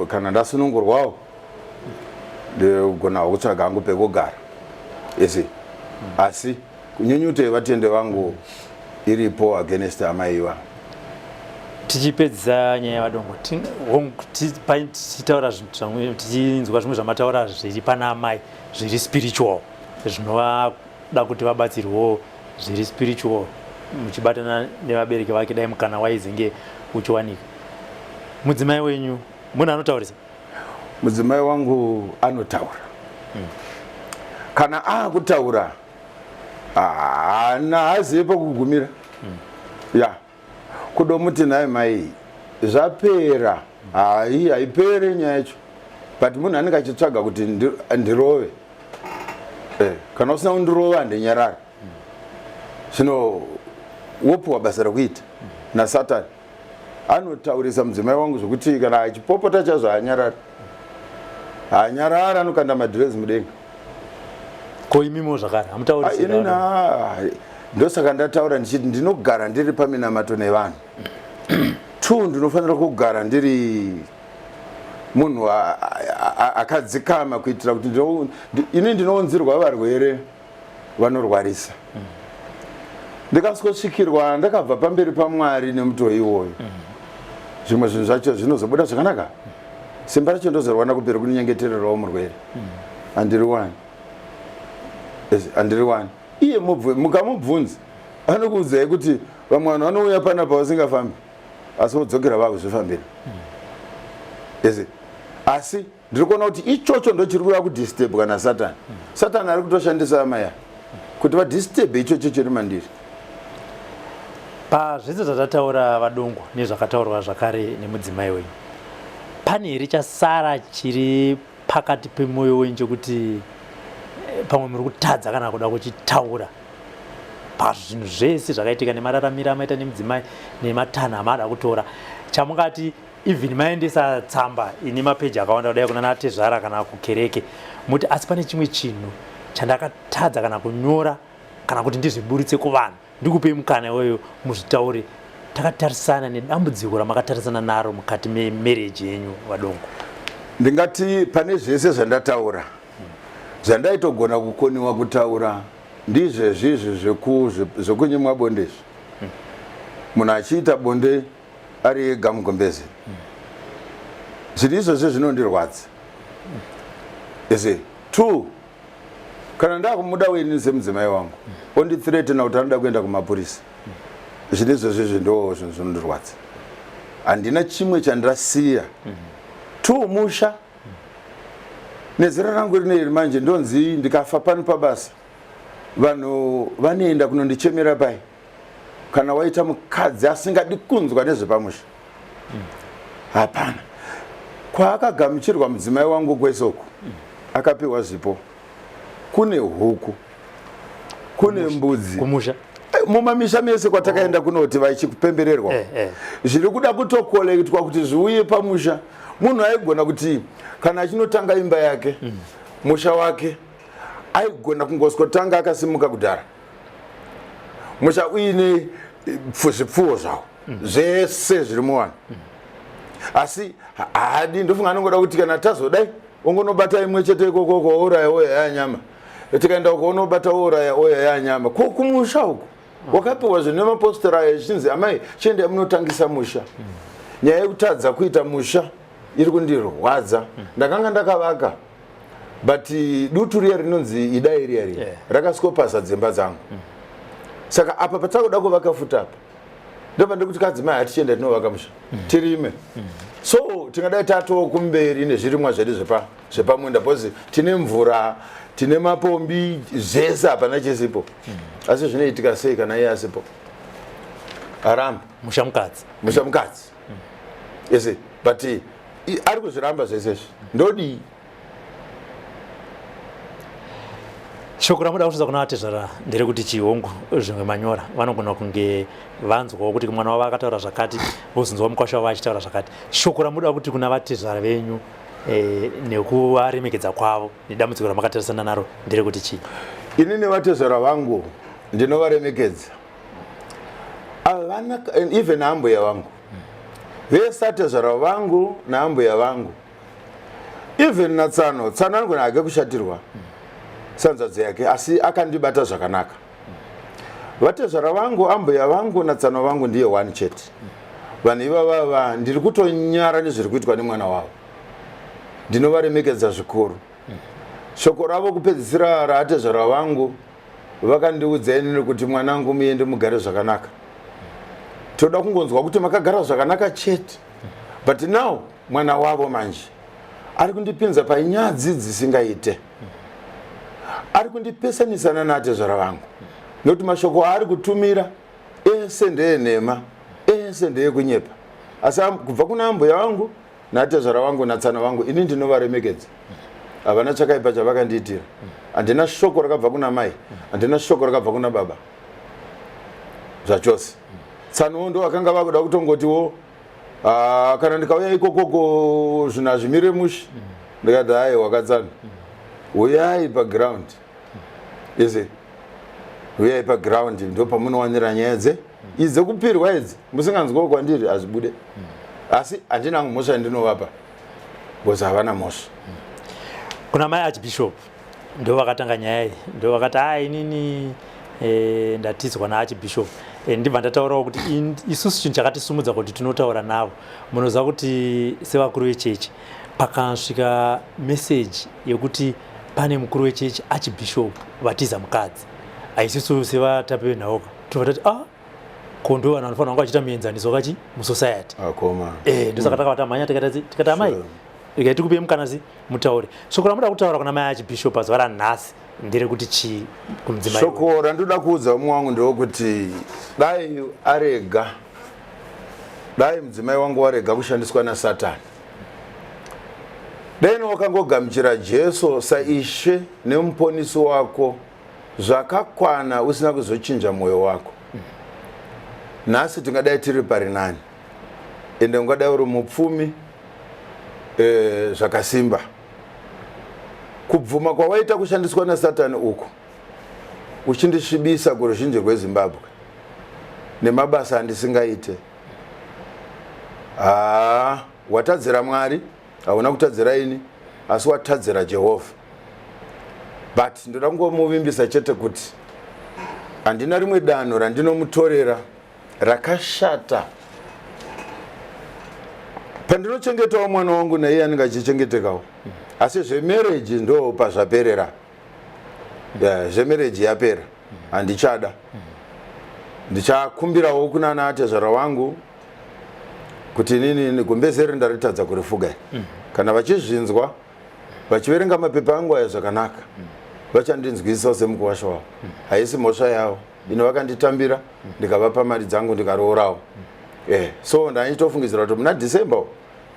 kana ndasunungurwawo ndigona kutsvaga hangu pekugara esi asi kunyunyuta yevatende vangu iripo against amaiwa. Tichipedza nyaya yavadongo tichitaura tichinzwa zvimwe zvamataura zviri pana amai zviri spiritual zvinovada kuti vabatsirwewo zviri spiritual muchibatana nevabereki vake dai mukana waizenge uchiwanika. Mudzimai wenyu munhu anotaurisa? Mudzimai wangu anotaura. Kana akutaura haazive pokugumira. Kudomuti naye mai zvapera haipere nyaya yacho but munhu anenge achitsvaga kuti ndirove kana usina kundirova handinyarara. Zvino wopiwa basa rekuita naSatani anotaurisa mudzimai wangu zvokuti kana achipopota chazvo hanyarara anokanda madhirezi mudenga. Ko imimo zvakare hamutaurisi? Ndosaka ndataura ndichiti ndinogara ndiri paminamato nevanhu. 2 ndinofanira kugara ndiri munhu akadzikama kuitira kuti ini ndinounzirwa varwere vanorwarisa. Ndikasvosvikirwa ndakabva pamberi paMwari nemuto iwoyo. Zvimwe zvinhu zvacho zvinozobuda zvakanaka. Simba racho ndozorwana kupera kuninyengetererawo murwere. Handiri wani. Iye mukamubvunza anokuudzai kuti vamwe vanhu vanouya panapa vasingafambi asi vodzokera vakuzvifambira. Asi ndiri kuona kuti ichocho ndo chiri kuuya kudisturb kana Satani. Satani ari kutoshandisa amaya kuti vadisturb ichocho chiri mandiri. Pazvese zvatataura vadongo nezvakataurwa zvakare nemudzimai wenyu, pane here chasara chiri pakati pemwoyo wenyu chekuti pamwe muri kutadza kana kuda kuchitaura pazvinhu zvese zvakaitika nemararamiro amaita nemudzimai nematanha amada kutora chamungati even maendesa tsamba ine mapeji akawanda kudai kuna natezvara kana kukereke muti asi pane chimwe chinhu chandakatadza kana kunyora kana kuti ndizviburitse kuvanhu ndikupe mukana iwoyo muzvitaure. Takatarisana nedambudziko ramakatarisana naro mukati memereji yenyu vadongo. Ndingati pane zvese zvandataura zvandaitogona kukoniwa kutaura ndizvezvizvi zvekunyimwa bonde izvi. Munhu achiita bonde ari ega mugombeze. Zvinhu izvozvo zvinondirwadza. 2 kana ndakumuda weini semudzimai wangu ondithreatena kuti anoda kuenda kumapurisa zvine izvozvo ndo zvinondirwadza handina chimwe chandirasiya musha nezera rangu rineri manje ndonzi ndikafa pano pabasa vanhu vanoenda kunondichemera pai kana waita mukadzi asingadi kunzwa nezvepamusha hapana kwaakagamuchirwa mudzimai wangu kwesoko akapiwa zvipo kune huku kune mbudzi kumusha mumamisha mese kwatakaenda kunoti vaichipembererwa zviri kuda kutokolektwa kuti zviuye pamusha munhu aigona kuti kana achinotanga imba yake musha wake aigona kungoswotanga akasimuka kudhara musha uine zvipfuwo zvawo zvese zviri muwanhu asi hadi ndofunga anongoda kuti kana tazodai ongonobata imwe chete ikoko oraya oya yanyama tikaenda uko onobata oraya oya yanyama kumusha uko wakapiwa zvine mapostora aya zvichinzi amai chiendai munotangisa musha nyaya yekutadza kuita musha iri kundirwadza ndakanga ndakavaka but dutu riya rinonzi idai riya rakaskopasa dzimba dzangu saka apa patakuda kuvaka futa apa ndobva ndikuti kadzimai hatichienda tinovaka musha tirime so tingadai tatowo kumberi nezvirimwa zvedu zvepamunda bcause tine mvura tine mapombi zvese hapana chisipo asi zvinoitika sei kana iye asipo aramba musha mukadzi yese but ari kuzviramba zvesezvi ndodii shoko ramuda kutsvisa kuna vatezvara nderekuti chihongu zvimwe manyora vanogona kunge vanzwawo kuti mwana wavo akataura zvakati vozonzwa mukwasha wavo achitaura zvakati shoko ramuda kuti kuna vatezvara venyu nekuvaremekedza kwavo nedambudziko ramakatarisana naro nderekuti chii ini nevatezvara vangu ndinovaremekedza even ambuya vangu vese atezvara vangu naambuya vangu even natsano anogona hake kushatirwa sanzadzo yake asi akandibata zvakanaka vatezvara vangu ambuya vangu natsano vangu ndiye one chete vanhu ivavava ndiri kutonyara nezviri kuitwa nemwana wavo ndinovaremekedza zvikuru shoko ravo kupedzisira raatezvara vangu vakandiudza inini kuti mwanangu muende mugare zvakanaka toda kungonzwa kuti makagara zvakanaka chete but now mwana wavo manje ari kundipinza panyadzi dzisingaite ari kundipesanisana naatezvara vangu nokuti mashoko aari kutumira ese ndeyenhema ese ndeyekunyepa asi kubva kuna ambuya vangu naatezvara vangu natsana vangu ini ndinovaremekedza havana chakaipa chavakandiitira handina shoko rakabva kuna mai handina shoko rakabva kuna baba zvachose tsanowo ndo vakanga vakuda kutongotiwo kana ndikauya ikokoko zvinhu hazvimire mushe ndikati hai wakatsana uyai paground ise uyai paground ndo pamunowanira nyaya idze kupirwa idzi musinganzwawo kwandiri hazvibude asi handina mhosva ndinovapa bcause havana mhosva kuna mai archbishop ndo vakatanga nyaya iyi ndo vakati inini ndatidzwa naarchbishop ndibva ndataurawo kuti isusu chinhu chakatisumudza kuti tinotaura navo munoziva kuti sevakuru vechechi pakasvika meseji yekuti pane mukuru wechechi archbishop vatiza mukadzi aisisu sevatapi venhauka tovatati kondo vanhu vanofanira vanga vachita muenzaniso kachi musociety ndosaka takavata mhanya tikati amai ikai tikupe mukanasi mutaure shoko ramuda kutaura kuna mai archbishop pazuva ranhasi nderekuti chii kumudzimai shoko randoda kuudza umwe wangu ndewokuti dai arega dai mudzimai wangu warega kushandiswa nasatani dai wakangogamuchira jesu saishe nemuponisi wako zvakakwana usina kuzochinja mwoyo wako nhasi tingadai tiri pari nani ende ungadai uri mupfumi zvakasimba kubvuma kwawaita kushandiswa nasatani uku uchindisvibisa kuruzhinji rwezimbabwe nemabasa andisingaite watadzira mwari hauna kutadzira ini asi watadzira jehovha but ndoda kungomuvimbisa chete kuti handina rimwe danho randinomutorera rakashata pandinochengetawo mwana wangu naiye anenge achichengetekawo asi zvemarriage ndo pazvaperera zvemereji yapera handichada ndichakumbirawo kuna natezvara wangu kuti nini gumbezeri ndaritadza kurifugai kana vachizvinzwa vachiverenga mapepa angu aya zvakanaka vachandinzwisa semukuwasha wavo haisi mhosva yavo ino vakanditambira ndikavapa mari dzangu ndikaroorawo so ndaichitofungidzira kuti muna December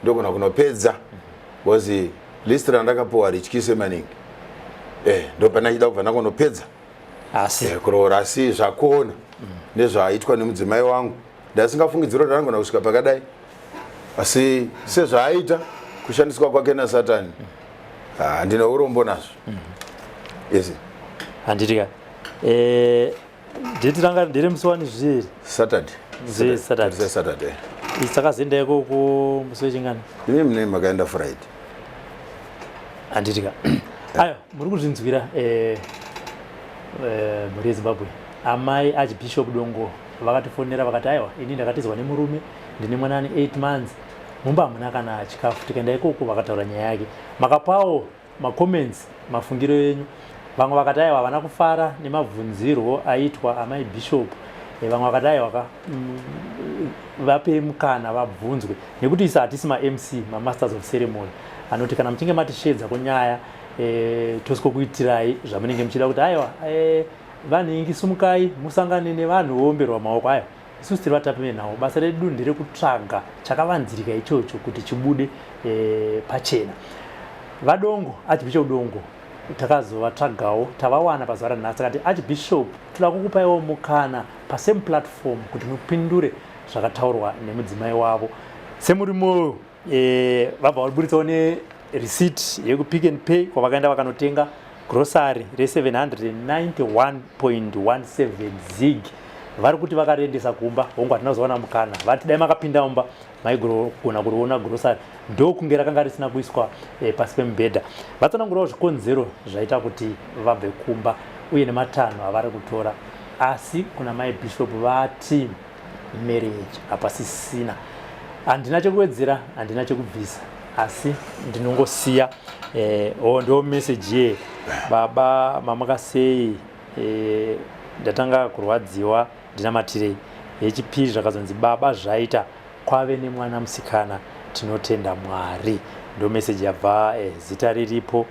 ndogona kunopedza because list randakapiwa rityise maningi ndopana chida kubva ndakonopedza kuroora asi zvakuona nezvaaitwa nemudzimai wangu ndasingafungidzira kuti anogona kusvika pakadai asi sezvaaita kushandiswa kwake naSatani handina urombo nazvo yes handitika nditi ranga ndiri musi wani zviri Saturday isakazenda ikoko musi wechingani ini mune makaenda Friday handitika ayo muri kuzvinzwira mhuri yeZimbabwe amai Archbishop Dongo vakatifonera vakati aiwa ini ndakatizwa nemurume ndine mwana ane 8 months mumba hamuna kana chikafu tikaenda ikoko vakataura nyaya yake makapawo macomments mafungiro yenyu vamwe vakati aiwa havana kufara nemabvunzirwo aitwa amai Bishop vamwe vakati aiwa vape mukana vabvunzwe nekuti isa hatisi ma-MC ma-Masters of Ceremony anoti kana muchinge matishedza kunyaya tosikokuitirai zvamunenge muchida kuti aiwa vanhingi sumukai musangane nevanhu voomberwa maoko ayo isusu tiri vatapi venhau basa redu nderekutsvaga chakavanzirika ichocho kuti chibude pachena vadongo Archbishop Dongo takazovatsvagawo tavawana pazuva ranhasi akati Archbishop toda kukupaiwo mukana pasame platform kuti mupindure zvakataurwa nemudzimai wavo semuri moyo vabva vaburitsawo nereceipt yekupick and pay kwavakaenda vakanotenga grocery re791.17 zig vari kuti vakaendesa kumba hongu hatina kuzowana mukana vati dai makapinda mumba maigona kuona grocery ndokunge rakanga risina kuiswa pasi pemubhedha vatsanangurawo zvikonzero zvaita kuti vabve kumba uye nematanho avari kutora asi kuna mai Bishop vati marriage hapasisina handina chekuwedzera handina chekubvisa asi ndinongosiya ndo message ye baba mamakasei ndatanga kurwadziwa ndinamatirei yechipiri zvakazonzi baba zvaita kwave nemwana musikana tinotenda Mwari ndo message yabva zita riripo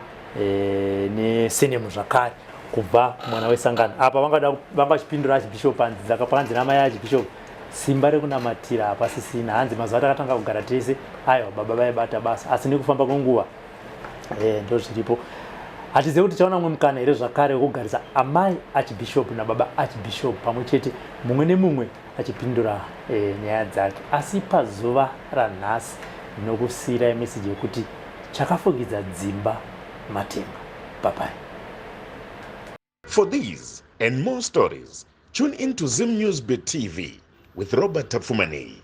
nesenemu zvakare kubva mwana wesangano apa vanga vachipindura Archbishop panzi namai Archbishop simba rekunamatira hapasisina hanzi mazuva takatanga kugara tese aiwa baba vaibata basa asi nekufamba kwenguva ndo zviripo hatizivi kuti chaona mumwe mukana here zvakare wekugarisa amai Archbishop nababa Archbishop pamwe chete mumwe nemumwe achipindura nyaya dzake asi pazuva ranhasi nokusiyira meseji yekuti chakafukidza dzimba matenga papai. For these and more stories, tune in to Zim News Beat TV with Robert Tafumani.